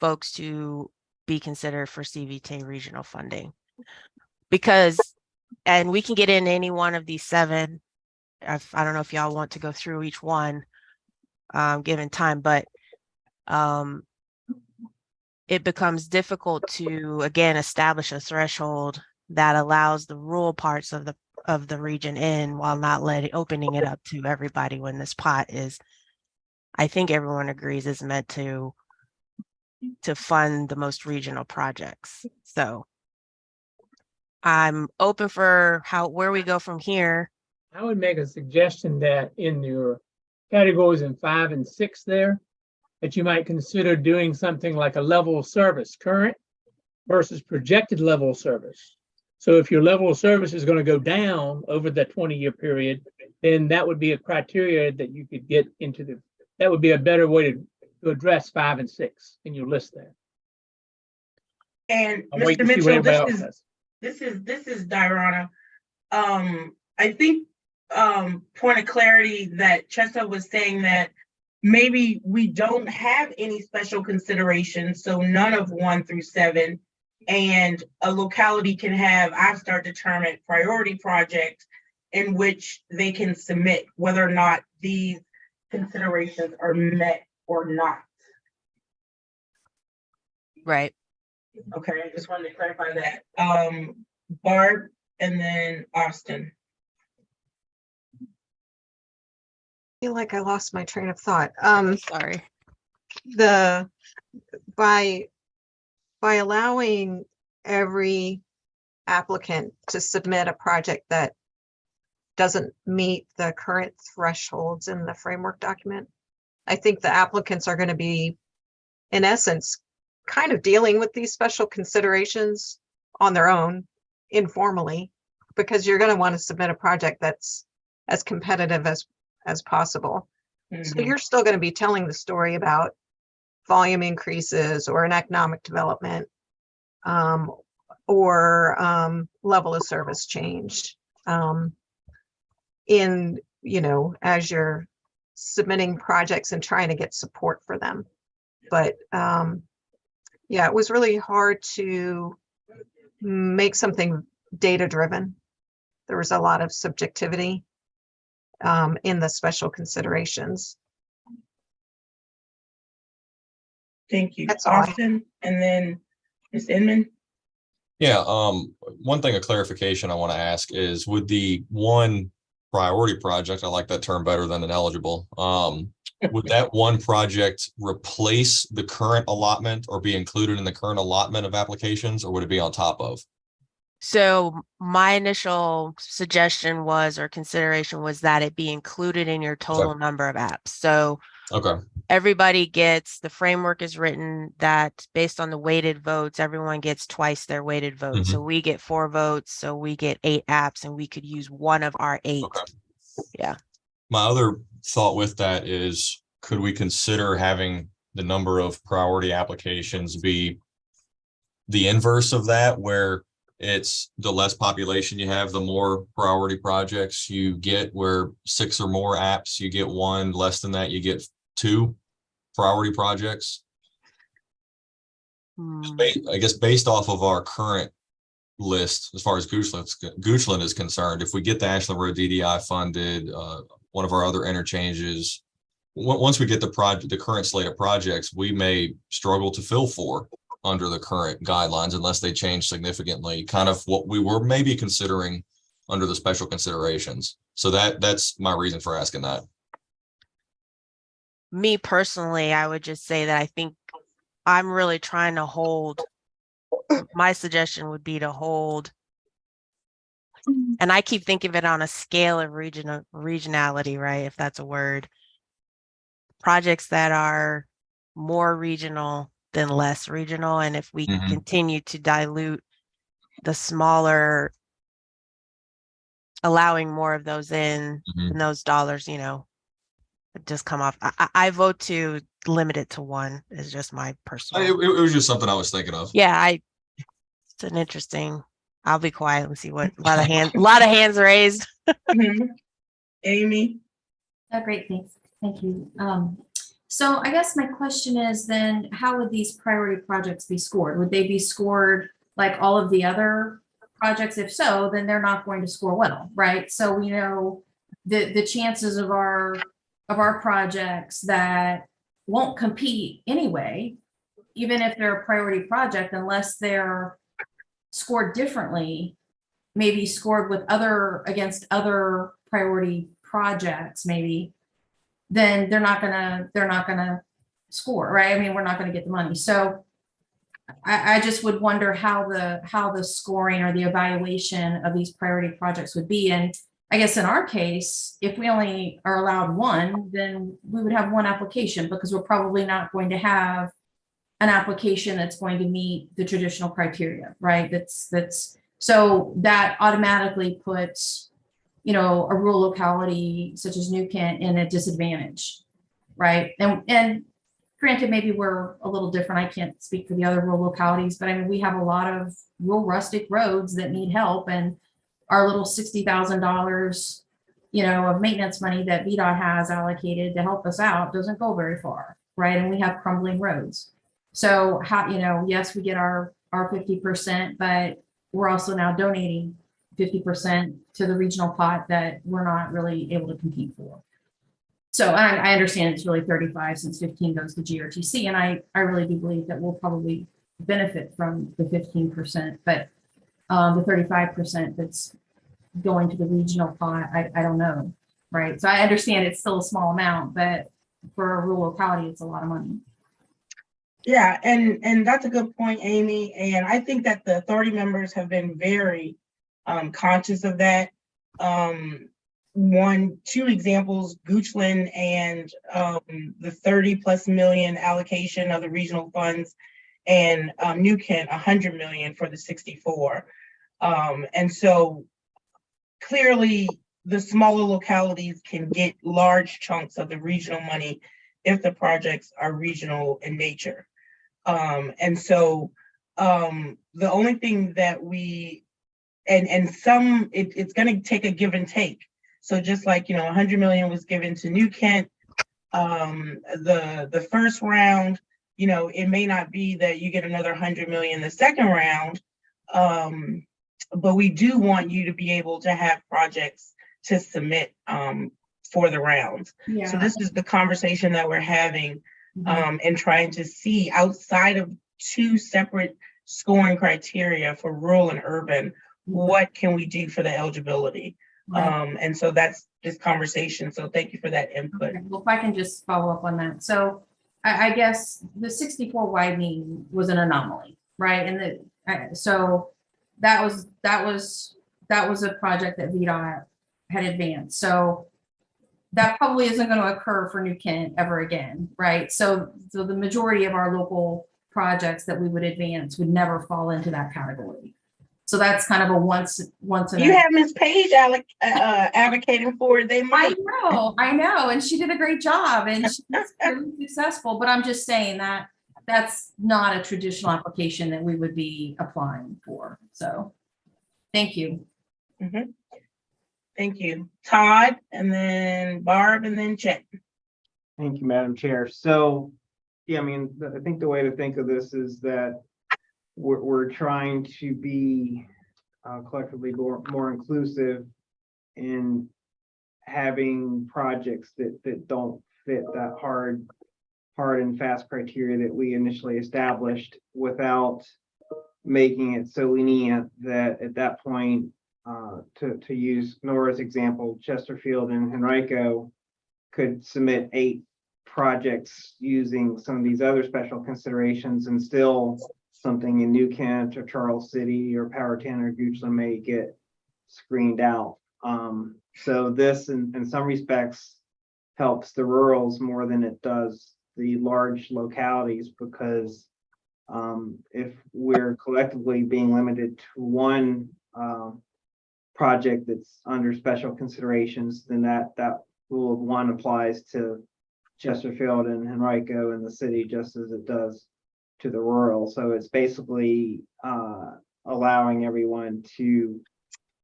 folks to be considered for CVTA regional funding. Because, and we can get in any one of these 7. I don't know if y'all want to go through each one given time, but it becomes difficult to, again, establish a threshold that allows the rural parts of the region in, while not opening it up to everybody, when this pot is, I think everyone agrees, is meant to fund the most regional projects. So I'm open for where we go from here. I would make a suggestion that in your categories in 5 and 6 there, that you might consider doing something like a level of service, current versus projected level of service. So if your level of service is going to go down over the 20-year period, then that would be a criteria that you could get into that would be a better way to address 5 and 6 in your list there. And I'll wait Mr. to see what Mitchell, everybody else says. this is Diana. I think, point of clarity that Chessa was saying that maybe we don't have any special considerations, so none of 1 through 7, and a locality can have ISTAR determined priority projects in which they can submit whether or not these considerations are met or not. Right. Okay, I just wanted to clarify that. Barb and then Austin. I feel like I lost my train of thought. Sorry. By allowing every applicant to submit a project that doesn't meet the current thresholds in the framework document, I think the applicants are going to be, in essence, kind of dealing with these special considerations on their own informally, because you're going to want to submit a project that's as competitive as possible. So you're still going to be telling the story about volume increases or an economic development, or level of service change, in, as you're submitting projects and trying to get support for them. But yeah, it was really hard to make something data driven. There was a lot of subjectivity in the special considerations. Thank you. That's all I- Austin, and then Ms. Inman. Yeah, one thing of clarification I want to ask is, with the 1 priority project, I like that term better than ineligible. Would that 1 project replace the current allotment or be included in the current allotment of applications, or would it be on top of? So my initial suggestion was, or consideration was, that it be included in your total number of apps. So Okay, everybody gets, the framework is written that based on the weighted votes, everyone gets twice their weighted votes. So we get 4 votes, so we get 8 apps, and we could use 1 of our 8. Okay. Yeah. my other thought with that is, could we consider having the number of priority applications be the inverse of that, where it's the less population you have, the more priority projects you get, where 6 or more apps, you get 1, less than that, you get 2 priority projects? I guess based off of our current list, as far as Goochland is concerned, if we get the Ashland Road DDI funded, one of our other interchanges, once we get the current slate of projects, we may struggle to fill 4 under the current guidelines unless they change significantly, kind of what we were maybe considering under the special considerations. So that's my reason for asking that. Me personally, I would just say that I think I'm really trying to hold, my suggestion would be to hold, and I keep thinking of it on a scale of regionality, right? If that's a word. Projects that are more regional than less regional. And if we continue to dilute the smaller, allowing more of those in, and those dollars, just come off. I vote to limit it to 1, is just my personal. It was just something I was thinking of. Yeah, it's an interesting, I'll be quiet and see what, a lot of hands raised. Amy. Great, thanks. Thank you. So I guess my question is then, how would these priority projects be scored? Would they be scored like all of the other projects? If so, then they're not going to score well, right? So we know the chances of our projects that won't compete anyway, even if they're a priority project, unless they're scored differently, maybe scored with against other priority projects, maybe, then they're not gonna score, right? I mean, we're not gonna get the money. So I just would wonder how the scoring or the evaluation of these priority projects would be. And I guess in our case, if we only are allowed 1, then we would have 1 application, because we're probably not going to have an application that's going to meet the traditional criteria, right? So that automatically puts you know, a rural locality such as New Kent in a disadvantage, right? And granted, maybe we're a little different. I can't speak for the other rural localities, but I mean, we have a lot of rural rustic roads that need help, and our little $60,000, you know, of maintenance money that VDOT has allocated to help us out doesn't go very far, right? And we have crumbling roads. So how, you know, yes, we get our 50%, but we're also now donating 50% to the regional pot that we're not really able to compete for. So I understand it's really 35 since 15 goes to GRTC, and I really do believe that we'll probably benefit from the 15%, but the 35% that's going to the regional pot, I don't know, right? So I understand it's still a small amount, but for a rural locality, it's a lot of money. Yeah, and that's a good point, Amy. And I think that the authority members have been very conscious of that. Two examples, Goochland and the 30+ million allocation of the regional funds, and New Kent 100 million for the 64. And so clearly the smaller localities can get large chunks of the regional money if the projects are regional in nature. And so the only thing that we, it's going to take a give and take. So just like, you know, 100 million was given to New Kent, the first round, you know, it may not be that you get another 100 million the second round, but we do want you to be able to have projects to submit for the rounds. Yeah. So this is the conversation that we're having, and trying to see, outside of two separate scoring criteria for rural and urban, what can we do for the eligibility? And so that's this conversation. So thank you for that input. Okay. Well, if I can just follow up on that. So I guess the 64 widening was an anomaly, right? And so that was a project that VDOT had advanced. So that probably isn't going to occur for New Kent ever again, right? So the majority of our local projects that we would advance would never fall into that category. So that's kind of a once in You have Ms. Page advocating for it. They might. I know, and she did a great job, and she's really successful. But I'm just saying that that's not a traditional application that we would be applying for. So, thank you. Thank you, Todd, and then Barb, and then Chet. Thank you, Madam Chair. So, yeah, I mean, I think the way to think of this is that we're trying to be collectively more inclusive in having projects that don't fit that hard and fast criteria that we initially established, without making it so lenient that at that point, to use Nora's example, Chesterfield and Henrico could submit 8 projects using some of these other special considerations, and still something in New Kent or Charles City or Powhatan or Goochland may get screened out. So this, in some respects, helps the rurals more than it does the large localities, because if we're collectively being limited to one project that's under special considerations, then that rule of one applies to Chesterfield and Henrico in the city just as it does to the rural. So it's basically allowing everyone to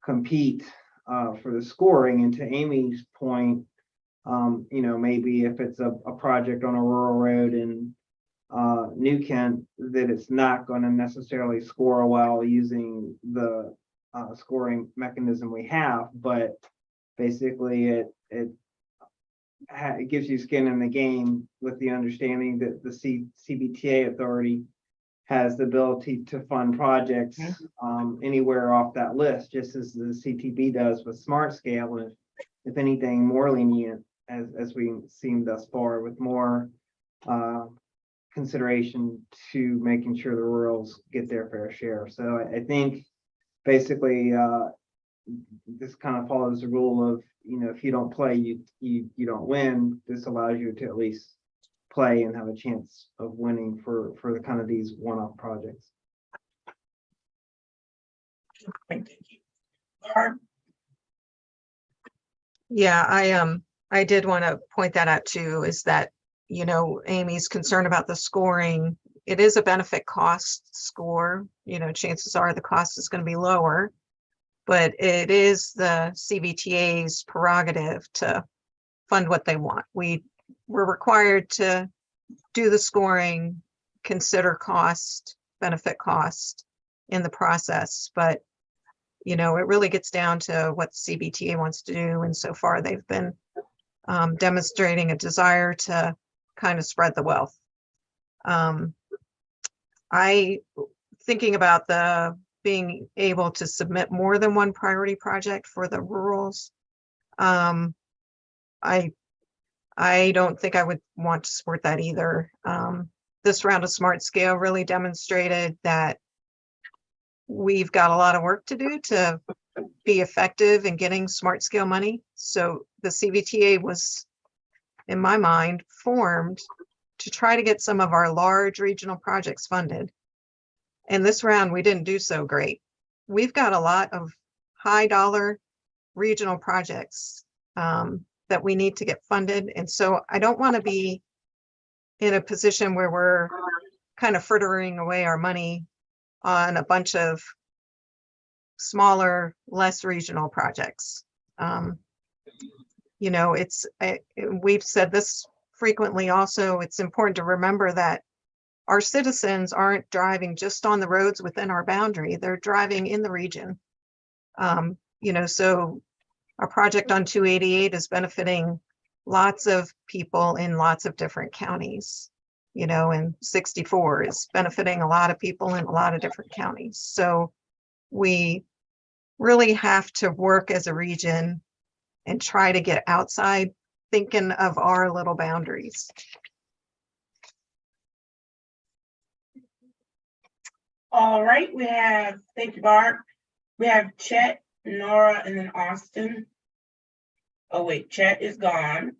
compete for the scoring. And to Amy's point, you know, maybe if it's a project on a rural road in New Kent, that it's not going to necessarily score well using the scoring mechanism we have, but basically it gives you skin in the game, with the understanding that the CVTA authority has the ability to fund projects anywhere off that list, just as the CTB does with Smart Scale, and if anything, more lenient as we've seen thus far, with more consideration to making sure the rurals get their fair share. So I think basically this kind of follows the rule of, you know, if you don't play, you don't win. This allows you to at least play and have a chance of winning for the kind of these one-off projects. Thank you. Barb? Yeah, I did want to point that out too, is that, you know, Amy's concerned about the scoring. It is a benefit cost score, you know, chances are the cost is going to be lower. But it is the CVTA's prerogative to fund what they want. We're required to do the scoring, consider cost, benefit cost in the process, but you know, it really gets down to what CVTA wants to do. And so far they've been demonstrating a desire to kind of spread the wealth. Thinking about the being able to submit more than one priority project for the rurals. I don't think I would want to support that either. This round of Smart Scale really demonstrated that we've got a lot of work to do to be effective in getting Smart Scale money. So the CVTA was, in my mind, formed to try to get some of our large regional projects funded. And this round, we didn't do so great. We've got a lot of high dollar regional projects that we need to get funded. And so I don't want to be in a position where we're kind of frittering away our money on a bunch of smaller, less regional projects. You know, we've said this frequently also, it's important to remember that our citizens aren't driving just on the roads within our boundary, they're driving in the region. You know, so our project on 288 is benefiting lots of people in lots of different counties, you know, and 64 is benefiting a lot of people in a lot of different counties. So we really have to work as a region and try to get outside thinking of our little boundaries. All right, thank you, Barb. We have Chet, Nora, and then Austin. Oh, wait, Chet is gone.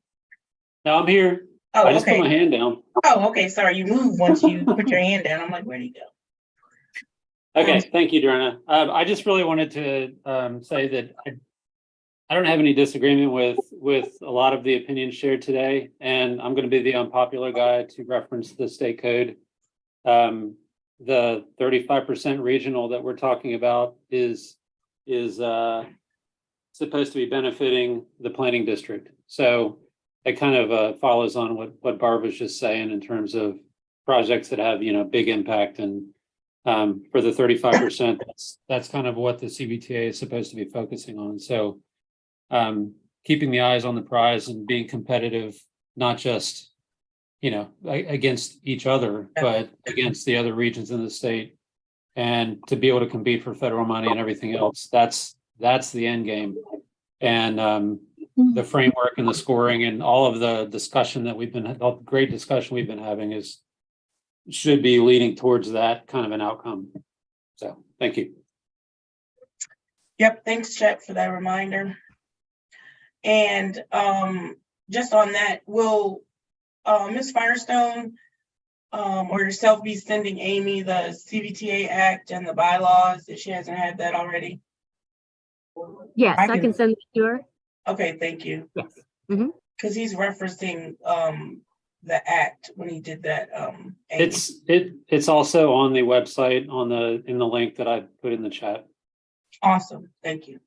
No, I'm here. Oh, I just put okay. my hand down. Oh, okay, sorry, you moved once you put your hand down. I'm like, where'd he go? Okay, thank you, Dorna. I just really wanted to say that I don't have any disagreement with a lot of the opinions shared today, and I'm going to be the unpopular guy to reference the state code. The 35% regional that we're talking about is supposed to be benefiting the planning district. So it kind of follows on what Barb was just saying in terms of projects that have, you know, big impact. And for the 35%, that's kind of what the CVTA is supposed to be focusing on. So keeping the eyes on the prize and being competitive, not just, you know, against each other, but against the other regions in the state, and to be able to compete for federal money and everything else. That's the end game. And the framework and the scoring and all of the discussion that all the great discussion we've been having should be leading towards that kind of an outcome. So thank you. Yep, thanks, Chet, for that reminder. And just on that, will Ms. Firestone or yourself be sending Amy the CVTA Act and the bylaws if she hasn't had that already? Yes, I can send it to her. Okay, thank you. Yes. Because he's referencing the act when he did that. It's also on the website in the link that I put in the chat. Awesome, thank you.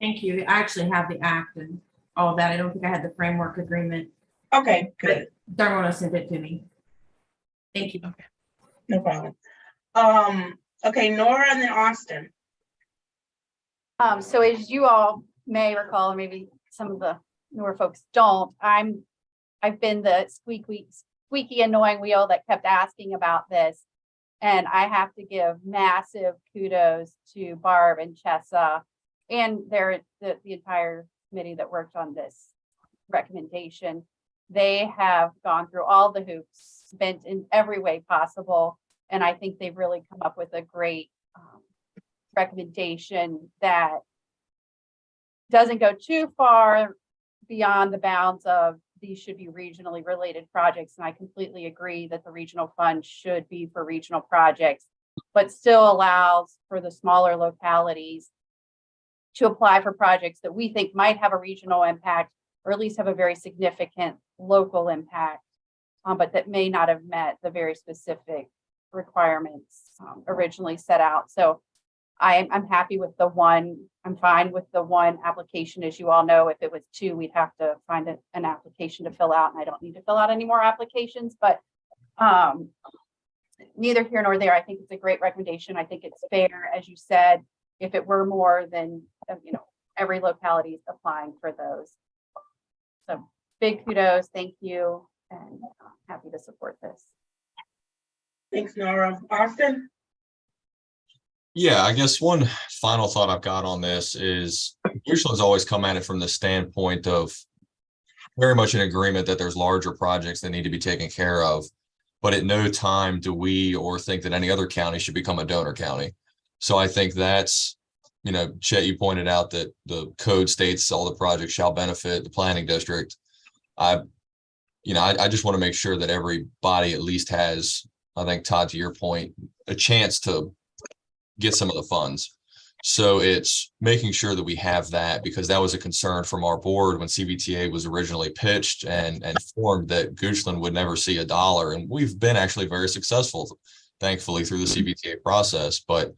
Thank you. I actually have the act and all of that. I don't think I had the framework agreement. Okay, good. Darwin sent it to me. Thank you. No problem. Okay, Nora and then Austin. So as you all may recall, and maybe some of the newer folks don't, I've been the squeaky annoying wheel that kept asking about this. And I have to give massive kudos to Barb and Chessa and the entire committee that worked on this recommendation. They have gone through all the hoops, bent in every way possible. And I think they've really come up with a great recommendation that doesn't go too far beyond the bounds of these should be regionally related projects. And I completely agree that the regional fund should be for regional projects, but still allows for the smaller localities to apply for projects that we think might have a regional impact, or at least have a very significant local impact, but that may not have met the very specific requirements originally set out. So I'm happy with the one. I'm fine with the one application. As you all know, if it was two, we'd have to find an application to fill out, and I don't need to fill out any more applications, but neither here nor there. I think it's a great recommendation. I think it's fair, as you said. If it were more, then every locality is applying for those. So big kudos, thank you, and happy to support this. Thanks, Nora. Austin? Yeah, I guess one final thought I've got on this is Goochland's always come at it from the standpoint of very much in agreement that there's larger projects that need to be taken care of. But at no time do we or think that any other county should become a donor county. So I think that's, Chet, you pointed out that the code states all the projects shall benefit the planning district. I just want to make sure that everybody at least has, I think, Todd, to your point, a chance to get some of the funds. So it's making sure that we have that, because that was a concern from our board when CVTA was originally pitched and formed, that Goochland would never see $1. And we've been actually very successful, thankfully, through the CVTA process. But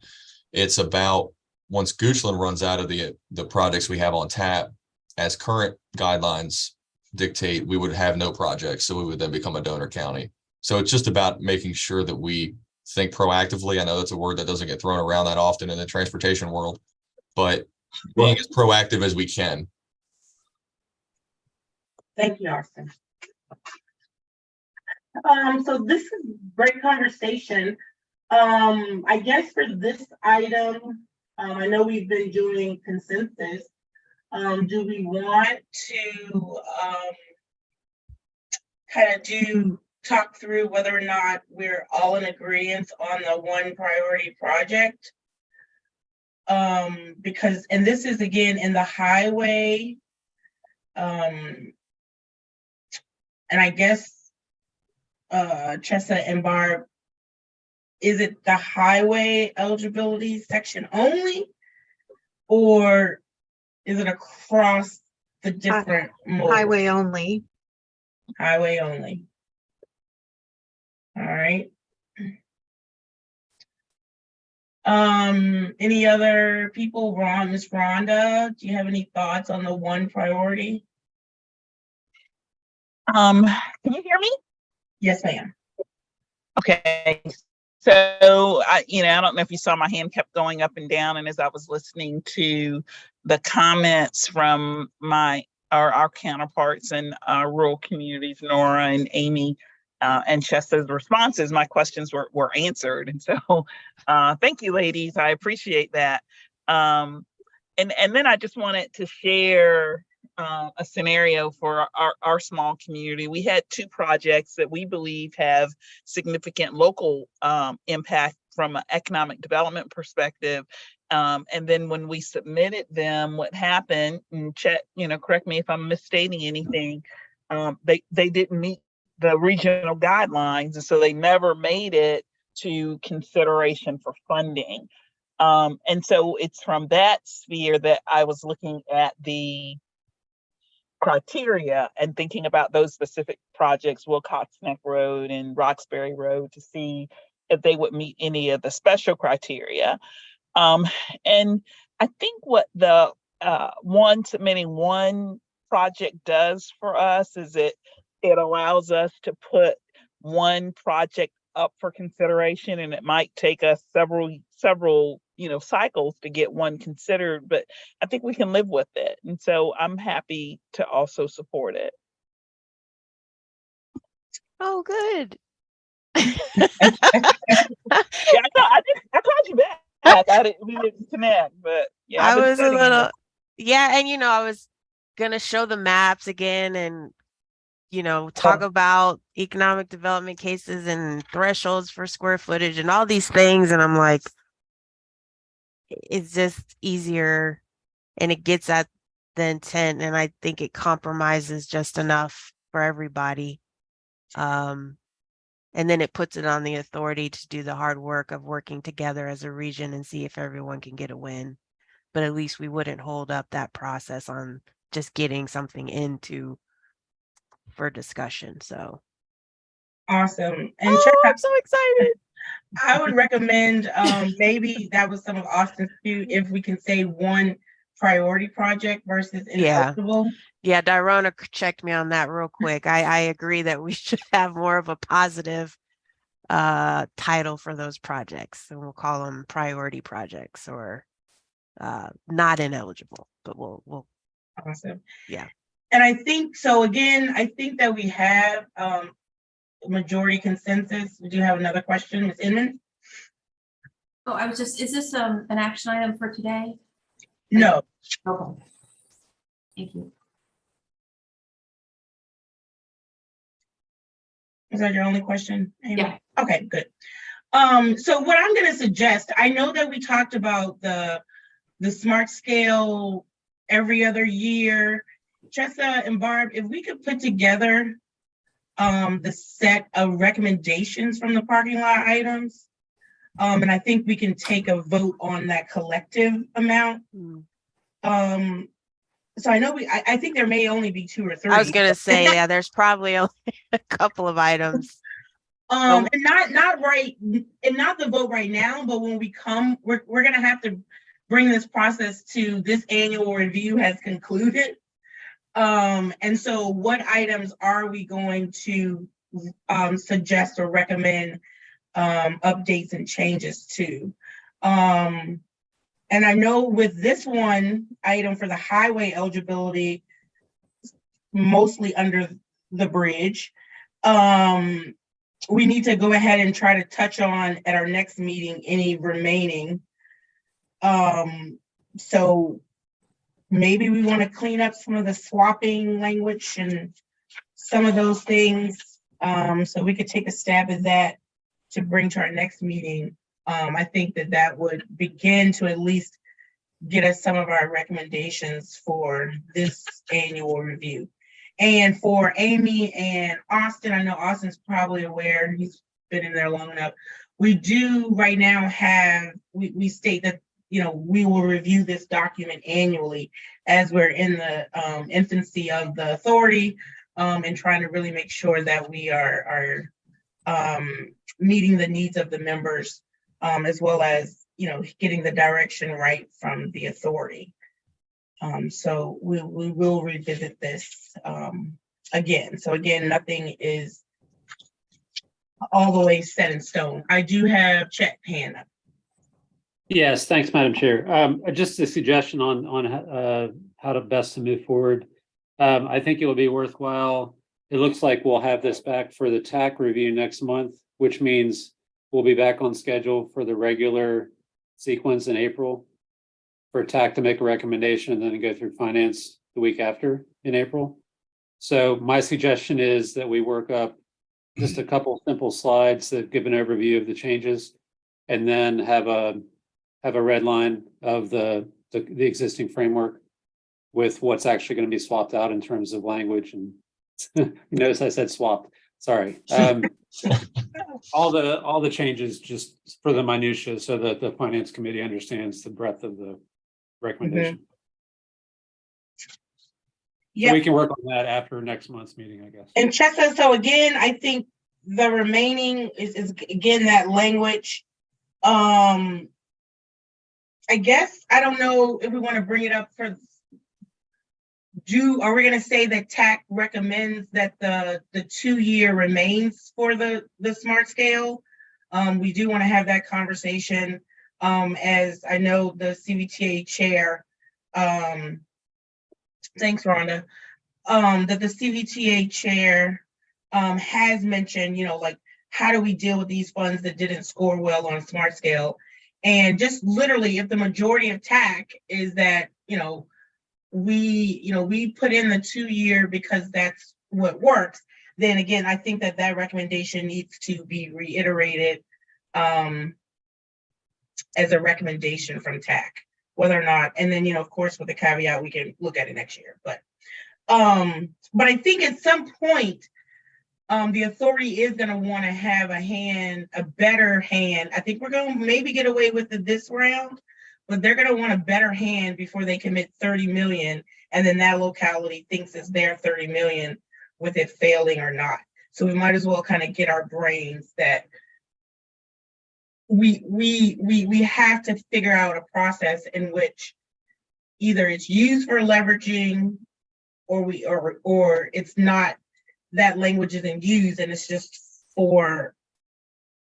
it's about, once Goochland runs out of the projects we have on tap, as current guidelines dictate, we would have no projects. So we would then become a donor county. So it's just about making sure that we think proactively. I know that's a word that doesn't get thrown around that often in the transportation world, but being as proactive as we can. Thank you, Austin. So this is great conversation. I guess for this item, I know we've been doing consensus. Do we want to talk through whether or not we're all in agreement on the one priority project? Because, and this is again in the highway, and I guess Chessa and Barb, is it the highway eligibility section only, or is it across the different modes? Highway only. Highway only. All right. Any other people? Miss Rhonda, do you have any thoughts on the one priority? Can you hear me? Yes, ma'am. Okay. So I don't know if you saw my hand kept going up and down, and as I was listening to the comments from our counterparts in rural communities, Nora and Amy, and Chessa's responses, my questions were answered. And so thank you, ladies. I appreciate that. And then I just wanted to share a scenario for our small community. We had two projects that we believe have significant local impact from an economic development perspective. And then when we submitted them, what happened, and Chet, correct me if I'm misstating anything, they didn't meet the regional guidelines, and so they never made it to consideration for funding. And so it's from that sphere that I was looking at the criteria and thinking about those specific projects, Wilcox Neck Road and Roxbury Road, to see if they would meet any of the special criteria. And I think what the submitting one project does for us is it allows us to put one project up for consideration, and it might take us several cycles to get one considered, but I think we can live with it. And so I'm happy to also support it. Oh, good. Yeah, I called you back. We didn't connect, but yeah. I was a little, yeah. And, I was going to show the maps again and, talk about economic development cases and thresholds for square footage and all these things. And I'm like, it's just easier and it gets at the intent. And I think it compromises just enough for everybody. And then it puts it on the authority to do the hard work of working together as a region and see if everyone can get a win. but at least we wouldn't hold up that process on just getting something into for discussion. So Awesome. And check I'm out, so excited. I would recommend, maybe that was some of Austin's too, if we can say one priority project versus Yeah. ineligible. Yeah, Dirona checked me on that real quick. I agree that we should have more of a positive title for those projects. And we'll call them priority projects or not ineligible, but we'll Awesome. yeah. And I think, so again, I think that we have majority consensus. We do have another question, Ms. Inman? Oh, I was just, is this an action item for today? No. Okay. Thank you. Is that your only question, Amy? Yeah. Okay, good. So what I'm gonna suggest, I know that we talked about the smart scale every other year. Tressa and Barb, if we could put together the set of recommendations from the parking lot items, and I think we can take a vote on that collective amount. So I know I think there may only be 2 or 3. I was gonna say, yeah, there's probably only a couple of items. And not right, and not the vote right now, but when we come, we're gonna have to bring this process to this annual review has concluded. And so what items are we going to suggest or recommend updates and changes to? And I know with this one item for the highway eligibility, mostly under the bridge, we need to go ahead and try to touch on at our next meeting any remaining. So maybe we want to clean up some of the swapping language and some of those things. So we could take a stab at that to bring to our next meeting. I think that would begin to at least get us some of our recommendations for this annual review. And for Amy and Austin, I know Austin's probably aware, he's been in there long enough. We do right now have, we state that, you know, we will review this document annually as we're in the infancy of the authority, and trying to really make sure that we are meeting the needs of the members, as well as, you know, getting the direction right from the authority. So we will revisit this again. So again, nothing is all the way set in stone. I do have Chet hand up. Yes, thanks, Madam Chair. Just a suggestion on how to best to move forward. I think it will be worthwhile. It looks like we'll have this back for the TAC review next month, which means we'll be back on schedule for the regular sequence in April for TAC to make a recommendation and then go through finance the week after in April. So my suggestion is that we work up just a couple simple slides that give an overview of the changes, and then have a red line of the existing framework with what's actually going to be swapped out in terms of language. And notice I said swapped. Sorry. All the changes just for the minutia, so that the finance committee understands the breadth of the recommendation. Yeah, So we can work on that after next month's meeting, I guess. and Chessa, so again, I think the remaining is again that language. I guess I don't know if we want to bring it up for. Are we going to say that TAC recommends that the 2-year remains for the smart scale? We do want to have that conversation. As I know the CVTA chair, thanks, Rhonda, that the CVTA chair has mentioned, you know, like, how do we deal with these funds that didn't score well on smart scale? And just literally, if the majority of TAC is that, we put in the 2-year because that's what works, then again, I think that recommendation needs to be reiterated as a recommendation from TAC, whether or not, and then, of course, with the caveat, we can look at it next year. But I think at some point, the authority is going to want to have a better hand. I think we're going to maybe get away with it this round, but they're gonna want a better hand before they commit 30 million, and then that locality thinks it's their 30 million with it failing or not. So we might as well kind of get our brains that we have to figure out a process in which either it's used for leveraging or it's not, that language isn't used and it's just for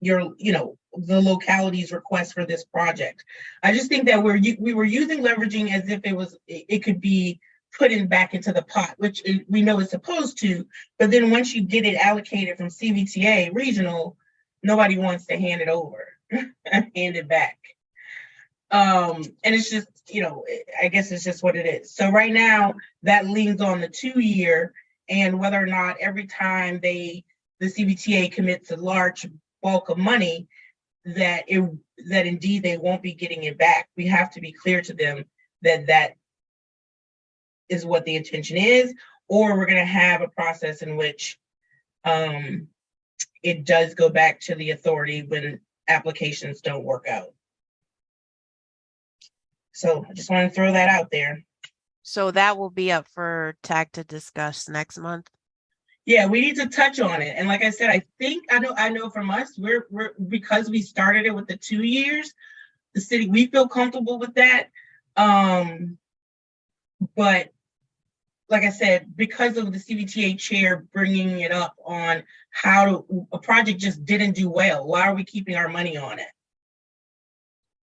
your, the locality's request for this project. I just think that we were using leveraging as if it could be put in back into the pot, which we know it's supposed to, but then once you get it allocated from CVTA regional, nobody wants to hand it over, hand it back. And it's just, I guess it's just what it is. So right now that leans on the 2-year, and whether or not every time the CVTA commits a large bulk of money, that indeed they won't be getting it back. We have to be clear to them that is what the intention is, or we're going to have a process in which it does go back to the authority when applications don't work out. So I just want to throw that out there. So that will be up for TAC to discuss next month. Yeah, we need to touch on it. And like I said, I know from us, we're because we started it with the 2 years, the city, we feel comfortable with that. But like I said, because of the CVTA chair bringing it up on how a project just didn't do well, why are we keeping our money on it?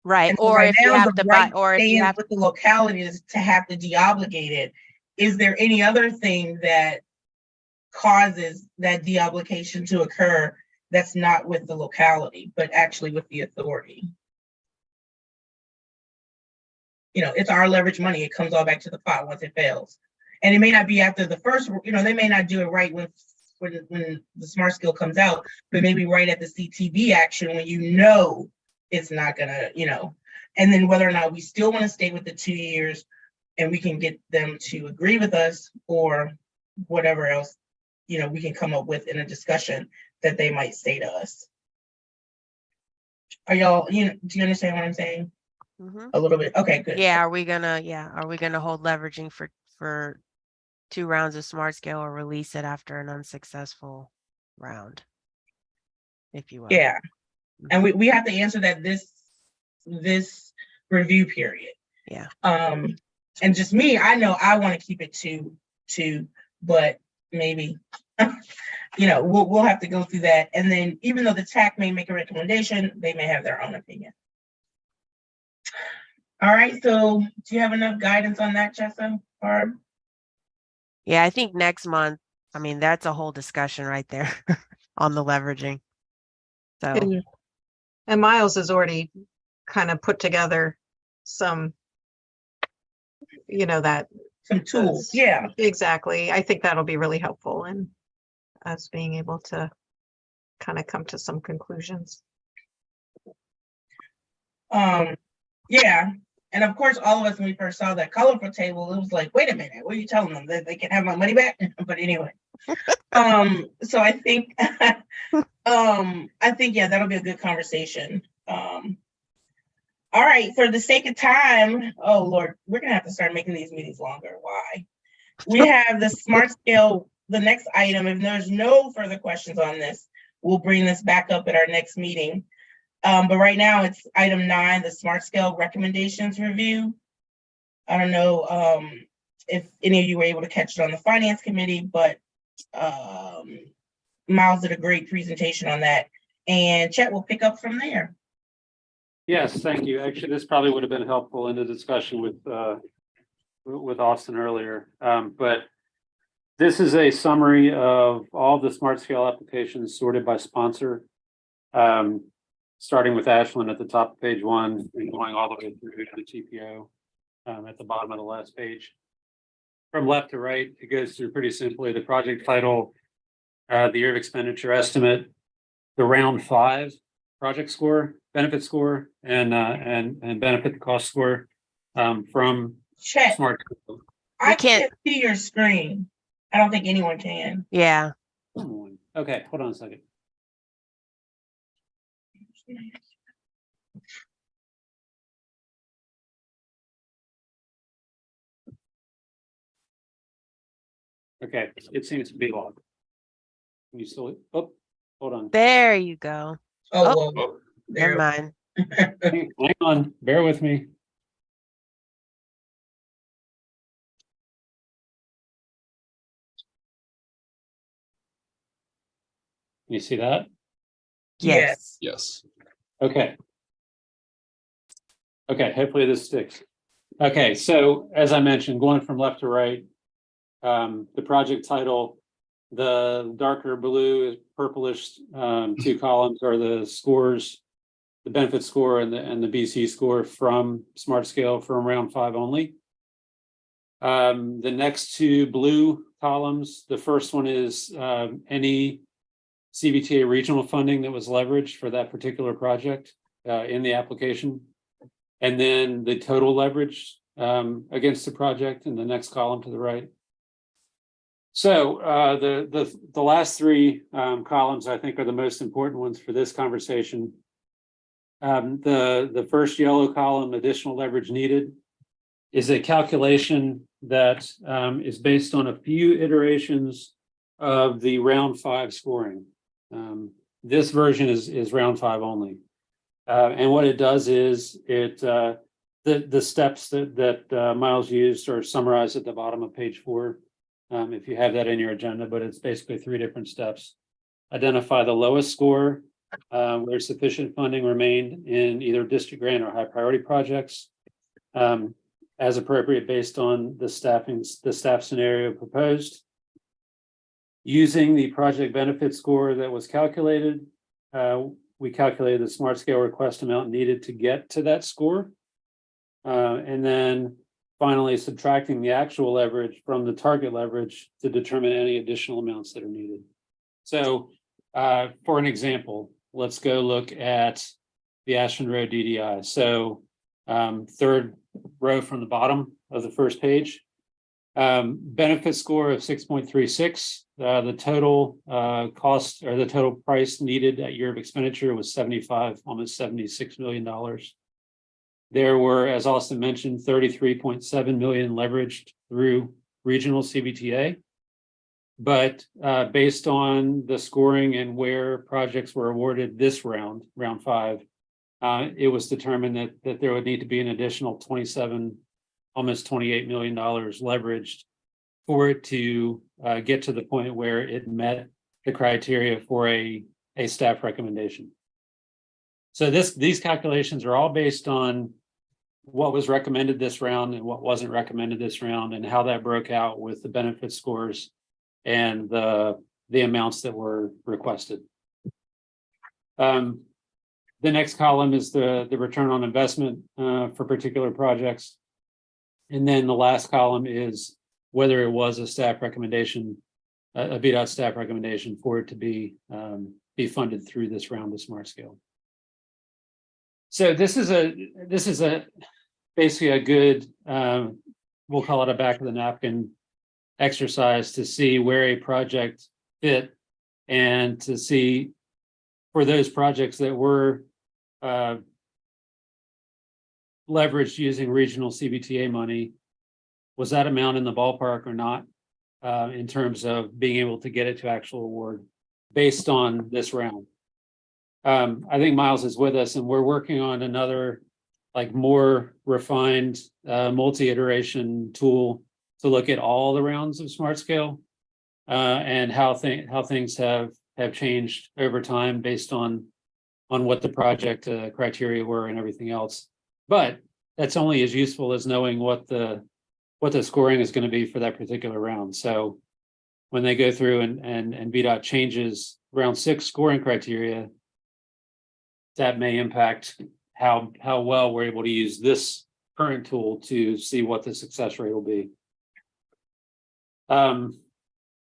Right. And so Or right if you now, have the to right buy, or if you stance have, with the locality is to have to deobligate it. Is there any other thing that causes that deobligation to occur that's not with the locality, but actually with the authority? It's our leverage money. It comes all back to the pot once it fails. And it may not be after the first, they may not do it right when the smart skill comes out, but maybe right at the CTV action when it's not gonna, and then whether or not we still want to stay with the 2 years and we can get them to agree with us, or whatever else, we can come up with in a discussion that they might say to us. Are y'all, do you understand what I'm saying? Mhm. A little bit. Okay, good. Yeah, are we gonna hold leveraging for 2 rounds of smart scale, or release it after an unsuccessful round, if you will? Yeah. And we have to answer that this review period. Yeah. And just me, I know I want to keep it two, but maybe, we'll have to go through that. And then even though the TAC may make a recommendation, they may have their own opinion. All right, so do you have enough guidance on that, Jessa? Barb? Yeah, I think next month, that's a whole discussion right there on the leveraging. So, And Miles has already kind of put together some, some tools. Yeah, exactly. I think that'll be really helpful in us being able to kind of come to some conclusions. Yeah. And of course, all of us, when we first saw that colorful table, it was like, wait a minute, what are you telling them? That they can have my money back? But anyway, so I think, yeah, that'll be a good conversation. All right, for the sake of time, oh Lord, we're gonna have to start making these meetings longer. Why? We have the smart scale, the next item. If there's no further questions on this, we'll bring this back up at our next meeting. But right now it's item 9, the smart scale recommendations review. I don't know if any of you were able to catch it on the finance committee, but Miles did a great presentation on that, and Chet will pick up from there. Yes, thank you. Actually, this probably would have been helpful in the discussion with Austin earlier. But this is a summary of all the smart scale applications sorted by sponsor. Starting with Ashland at the top of page 1 and going all the way through to the TPO at the bottom of the last page. From left to right, it goes through pretty simply the project title, the year of expenditure estimate, the round 5 project score, benefit score, and benefit cost score from Chet, smart. I can't see your screen. I don't think anyone can. yeah. Okay, hold on a second. Okay, it seems to be locked. Can you still, oh, hold on. There you go. Oh, Oh, well, Never there. mind. Hang on, bear with me. Can you see that? Yes. Yes. Okay. Okay, hopefully this sticks. Okay, so as I mentioned, going from left to right, the project title, the darker blue is purplish, two columns are the scores, the benefit score and the BC score from Smart Scale from round 5 only. The next two blue columns, the first one is any CVTA regional funding that was leveraged for that particular project in the application. And then the total leverage against the project in the next column to the right. So the last three columns I think are the most important ones for this conversation. The first yellow column, additional leverage needed, is a calculation that is based on a few iterations of the round 5 scoring. This version is round 5 only. And what it does is it the steps that Miles used are summarized at the bottom of page 4. If you have that in your agenda, but it's basically 3 different steps. Identify the lowest score where sufficient funding remained in either district grant or high priority projects, as appropriate based on the staff scenario proposed. Using the project benefit score that was calculated, we calculated the Smart Scale request amount needed to get to that score. And then finally subtracting the actual leverage from the target leverage to determine any additional amounts that are needed. So for an example, let's go look at the Ashland Road DDI. So third row from the bottom of the first page, benefit score of 6.36. The total cost or the total price needed at year of expenditure was almost $76 million. There were, as Austin mentioned, 33.7 million leveraged through regional CVTA. But based on the scoring and where projects were awarded this round 5, it was determined that there would need to be an additional 27, almost $28 million leveraged for it to get to the point where it met the criteria for a staff recommendation. So these calculations are all based on what was recommended this round and what wasn't recommended this round, and how that broke out with the benefit scores and the amounts that were requested. The next column is the return on investment for particular projects. And then the last column is whether it was a staff recommendation, a VDOT staff recommendation for it to be funded through this round of Smart Scale. So this is basically a good, we'll call it a back of the napkin exercise to see where a project fit, and to see for those projects that were leveraged using regional CVTA money, was that amount in the ballpark or not, in terms of being able to get it to actual award based on this round. I think Miles is with us, and we're working on another, like, more refined multi-iteration tool to look at all the rounds of Smart Scale and how things have changed over time based on what the project criteria were and everything else. But that's only as useful as knowing what the scoring is going to be for that particular round. So when they go through and VDOT changes round 6 scoring criteria, that may impact how well we're able to use this current tool to see what the success rate will be. I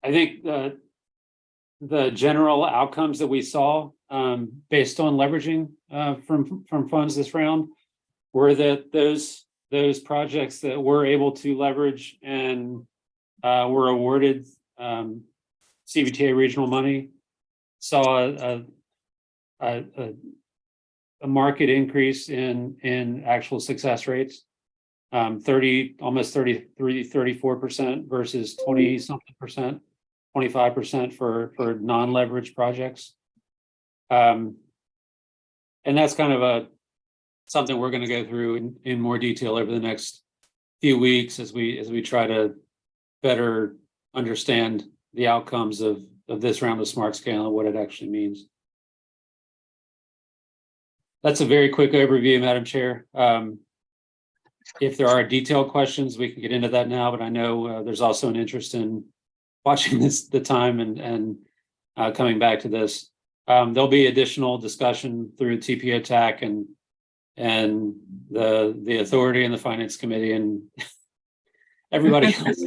think the general outcomes that we saw based on leveraging from funds this round were that those projects that were able to leverage and were awarded CVTA regional money saw a market increase in actual success rates. almost 34% versus 20 something percent, 25% for non-leveraged projects. And that's kind of something we're going to go through in more detail over the next few weeks as we try to better understand the outcomes of this round of smart scale and what it actually means. That's a very quick overview, Madam Chair. If there are detailed questions, we can get into that now, but I know there's also an interest in watching the time and coming back to this. There'll be additional discussion through CVTA TAC and the authority and the finance committee and everybody else.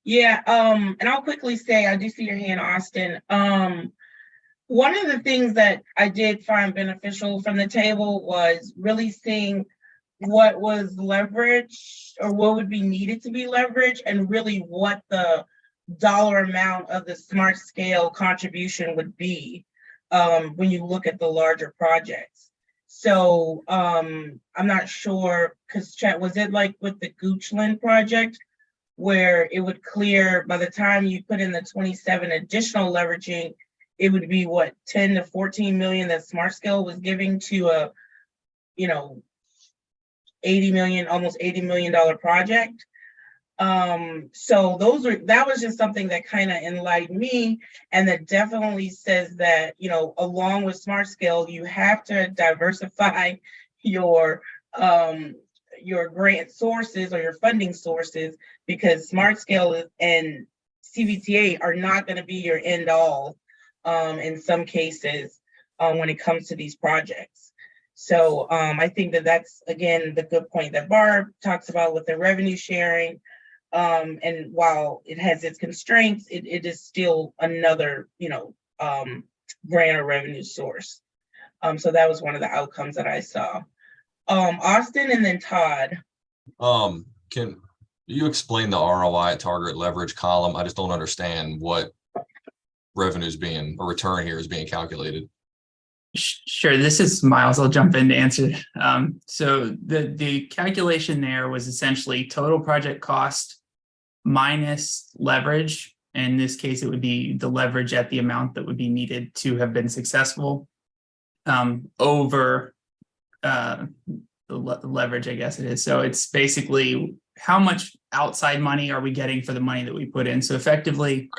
Yeah, and I'll quickly say, I do see your hand, Austin. One of the things that I did find beneficial from the table was really seeing what was leveraged or what would be needed to be leveraged and really what the dollar amount of the smart scale contribution would be when you look at the larger projects. So I'm not sure, because Chet, was it like with the Goochland project where it would clear by the time you put in the 27 additional leveraging, it would be what, 10 to 14 million that smart scale was giving to a, 80 million, almost $80 million project. So that was just something that kind of enlightened me, and that definitely says that, along with smart scale, you have to diversify your grant sources or your funding sources, because smart scale and CVTA are not going to be your end all in some cases when it comes to these projects. So I think that that's, again, the good point that Barb talks about with the revenue sharing. And while it has its constraints, it is still another, grant or revenue source. So that was one of the outcomes that I saw. Austin and then Todd. Can you explain the ROI target leverage column? I just don't understand what revenue is being, or return here is being calculated. Sure, this is Miles. I'll jump in to answer. So the calculation there was essentially total project cost minus leverage. In this case, it would be the leverage at the amount that would be needed to have been successful over the leverage, I guess it is. So it's basically how much outside money are we getting for the money that we put in. So effectively,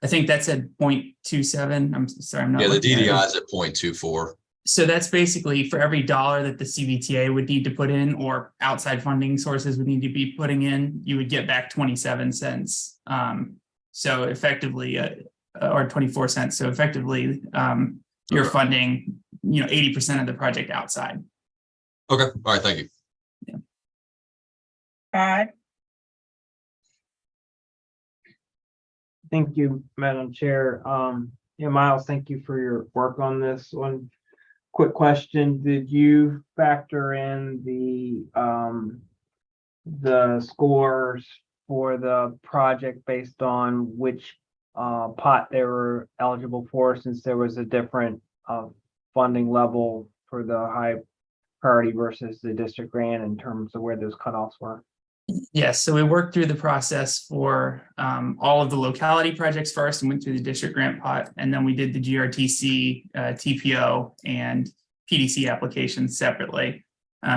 I think that's at 0.27. I'm sorry, I'm not. Yeah, the DDI is is at 0.24. So that's basically for every dollar that the CVTA would need to put in, or outside funding sources would need to be putting in, you would get back 27 cents. So effectively, or 24 cents. So effectively, you're funding, 80% of the project outside. Okay. All right. Thank you. Yeah. Todd. Thank you, Madam Chair. Miles, thank you for your work on this one. Quick question: did you factor in the scores for the project based on which pot they were eligible for, since there was a different funding level for the high priority versus the district grant in terms of where those cutoffs were? Yes, so we worked through the process for all of the locality projects first and went through the district grant pot. And then we did the GRTC, TPO, and PDC applications separately.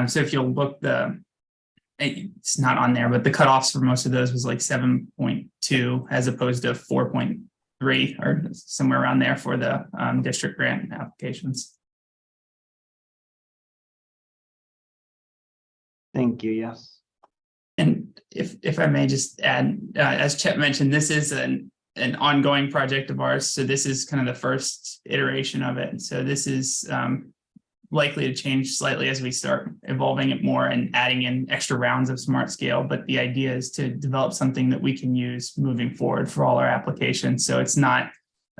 So if you'll look, it's not on there, but the cutoffs for most of those was like 7.2 as opposed to 4.3 or somewhere around there for the district grant applications. Thank you, yes. And if I may just add, as Chet mentioned, this is an ongoing project of ours. So this is kind of the first iteration of it. So this is likely to change slightly as we start evolving it more and adding in extra rounds of smart scale. But the idea is to develop something that we can use moving forward for all our applications. So it's not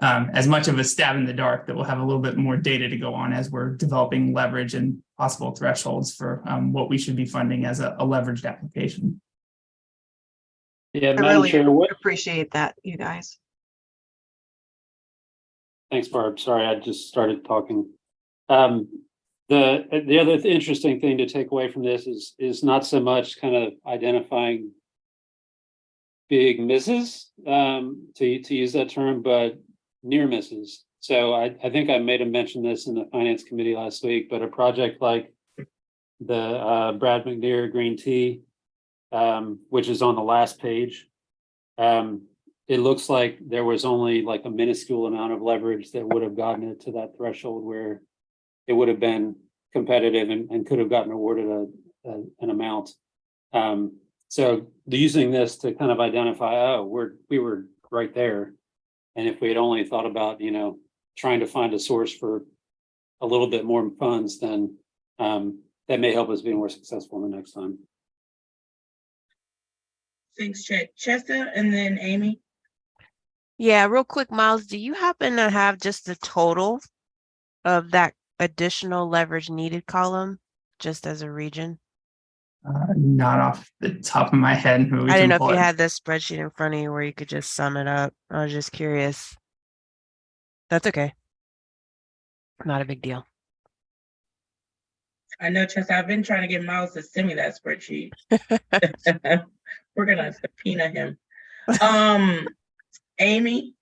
as much of a stab in the dark, that we'll have a little bit more data to go on as we're developing leverage and possible thresholds for what we should be funding as a leveraged application. Yeah, I Madam really Chair, appreciate that, you guys. Thanks, Barb. Sorry, I just started talking. The other interesting thing to take away from this is not so much kind of identifying big misses, to use that term, but near misses. So I think I made a mention this in the finance committee last week, but a project like the Brad McNear Green Tea, which is on the last page, it looks like there was only like a minuscule amount of leverage that would have gotten it to that threshold where it would have been competitive and could have gotten awarded an amount. So using this to kind of identify, oh, we were right there. And if we had only thought about, trying to find a source for a little bit more funds, then that may help us be more successful the next time. Thanks, Chet. Chester and then Amy. Yeah, real quick, Miles, do you happen to have just the total of that additional leverage needed column, just as a region? Not off the top of my head. But we I can didn't know if pull you it. had this spreadsheet in front of you where you could just sum it up. I was just curious. That's okay. Not a big deal. I know, Chester, I've been trying to get Miles to send me that spreadsheet. We're gonna subpoena him. Amy.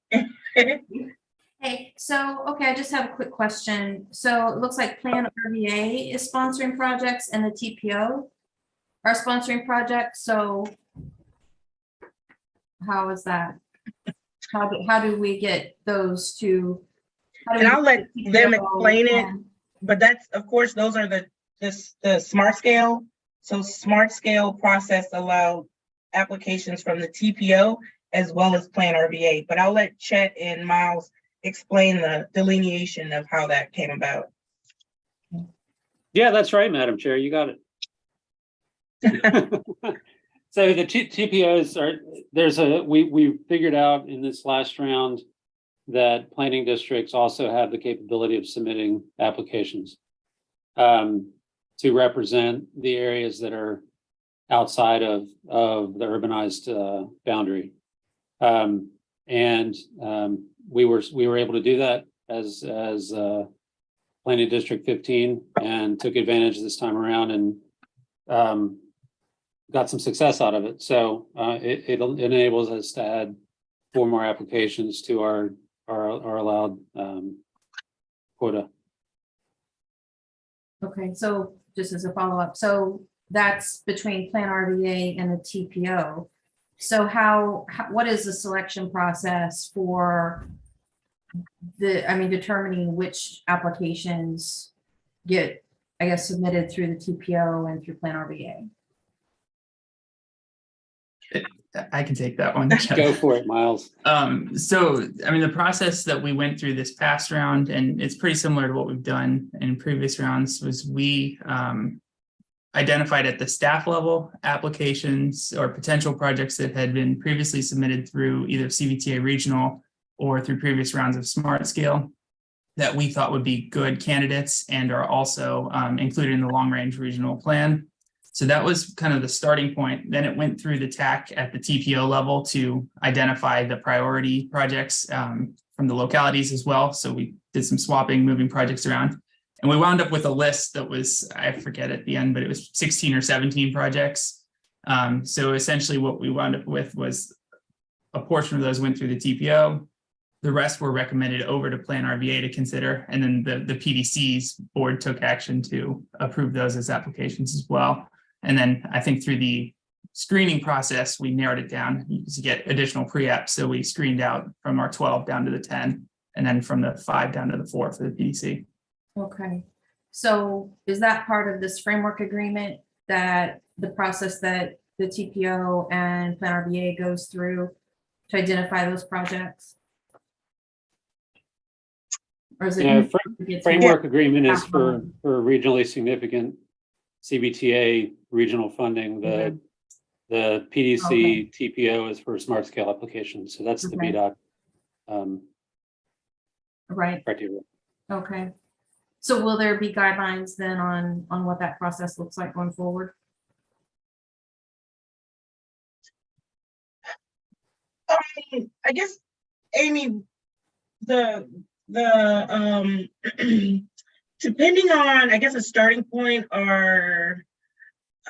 Hey, so, okay, I just have a quick question. So it looks like Plan RVA is sponsoring projects and the TPO are sponsoring projects, so how is that? How do we get those two? And I'll let them explain it, but that's, of course, those are the smart scale. So smart scale process allowed applications from the TPO as well as Plan RVA, but I'll let Chet and Miles explain the delineation of how that came about. Yeah, that's right, Madam Chair. You got it. So the TPOs are, we figured out in this last round that planning districts also have the capability of submitting applications to represent the areas that are outside of the urbanized boundary. We were able to do that as planning district 15 and took advantage this time around and got some success out of it. So it enables us to add 4 more applications to our allowed quota. Okay, so just as a follow-up, so that's between Plan RVA and the TPO. So what is the selection process for determining which applications get, I guess, submitted through the TPO and through Plan RVA? I can take that one. Go for it, Miles. So, the process that we went through this past round, and it's pretty similar to what we've done in previous rounds, was we identified at the staff level applications or potential projects that had been previously submitted through either CVTA regional or through previous rounds of smart scale that we thought would be good candidates and are also included in the long range regional plan. So that was kind of the starting point. Then it went through the TAC at the TPO level to identify the priority projects from the localities as well. So we did some swapping, moving projects around. And we wound up with a list that was, I forget at the end, but it was 16 or 17 projects. So essentially what we wound up with was a portion of those went through the TPO. The rest were recommended over to Plan RVA to consider. And then the PDC's board took action to approve those as applications as well. And then I think through the screening process, we narrowed it down to get additional pre-apps. So we screened out from our 12 down to the 10, and then from the 5 down to the 4 for the PDC. Okay, so is that part of this framework agreement, that the process that the TPO and Plan RVA goes through to identify those projects? Or is it? Framework agreement is for regionally significant CVTA regional funding. The PDC TPO is for smart scale applications. So that's the BDOT right criteria. Okay. So will there be guidelines then on what that process looks like going forward? I guess, Amy, the Depending on, I guess, a starting point are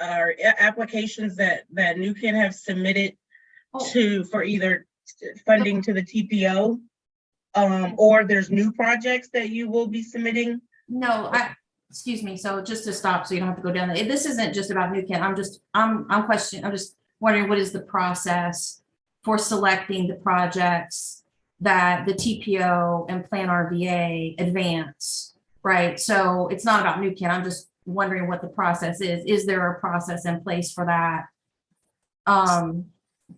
applications that New Kid have submitted for either funding to the TPO, or there's new projects that you will be submitting. No, excuse me, so just to stop, so you don't have to go down there, this isn't just about New Kent, I'm just wondering what is the process for selecting the projects that the TPO and Plan RVA advance, right? So it's not about New Kent, I'm just wondering what the process is. Is there a process in place for that?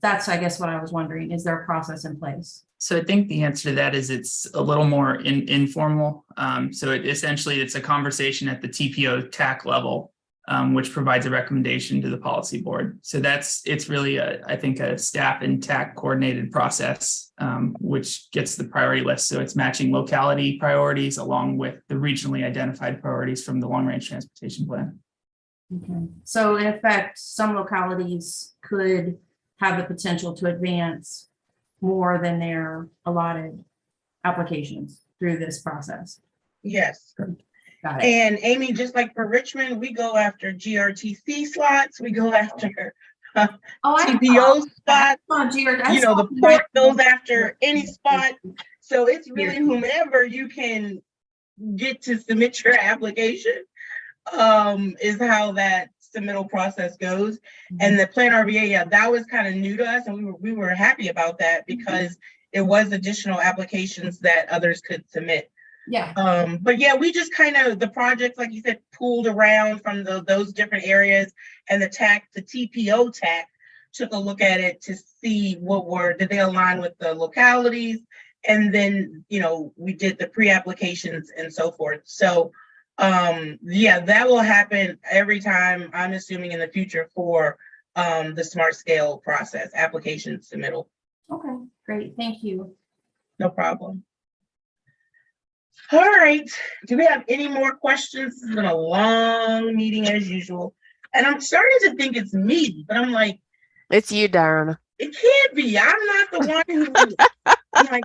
That's, I guess, what I was wondering. Is there a process in place? So I think the answer to that is it's a little more informal. So it's a conversation at the TPO TAC level, which provides a recommendation to the policy board. So it's really I think a staff and TAC coordinated process, which gets the priority list. So it's matching locality priorities along with the regionally identified priorities from the long range transportation plan. Okay. So in effect, some localities could have the potential to advance more than their allotted applications through this process. Yes. Got it. And Amy, just like for Richmond, we go after GRTC slots, we go after TPO spots. The port goes after any spot. So it's really whomever you can get to submit your application, is how that submittal process goes. And the Plan RVA, that was kind of new to us, and we were happy about that because it was additional applications that others could submit. Yeah. But yeah, we just kind of, the projects, like you said, pooled around from those different areas, and the TPO TAC took a look at it to see did they align with the localities, and then we did the pre-applications and so forth. So yeah, that will happen every time, I'm assuming, in the future for the smart scale process, application submittal. Okay, great, thank you. No problem. All right, do we have any more questions? This has been a long meeting as usual, and I'm starting to think it's me, but I'm like, It's you, Diana. it can't be. I'm not the one who I'm like,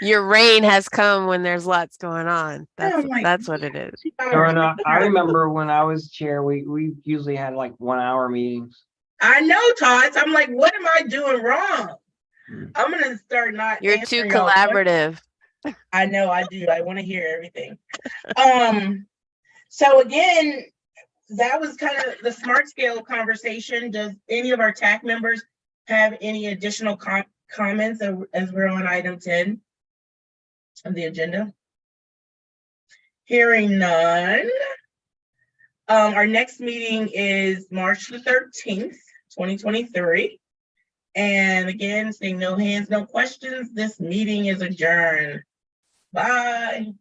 Your rain has come when there's lots going on. That's what it is. Dorna, I remember when I was chair, we usually had like 1 hour meetings. I know, Todd. So I'm like, what am I doing wrong? I'm gonna start not. You're too collaborative. I know, I do. I want to hear everything. So again, that was kind of the smart scale conversation. Does any of our TAC members have any additional comments as we're on item 10 of the agenda? Hearing none. Our next meeting is March the 13th, 2023. And again, seeing no hands, no questions, this meeting is adjourned. Bye.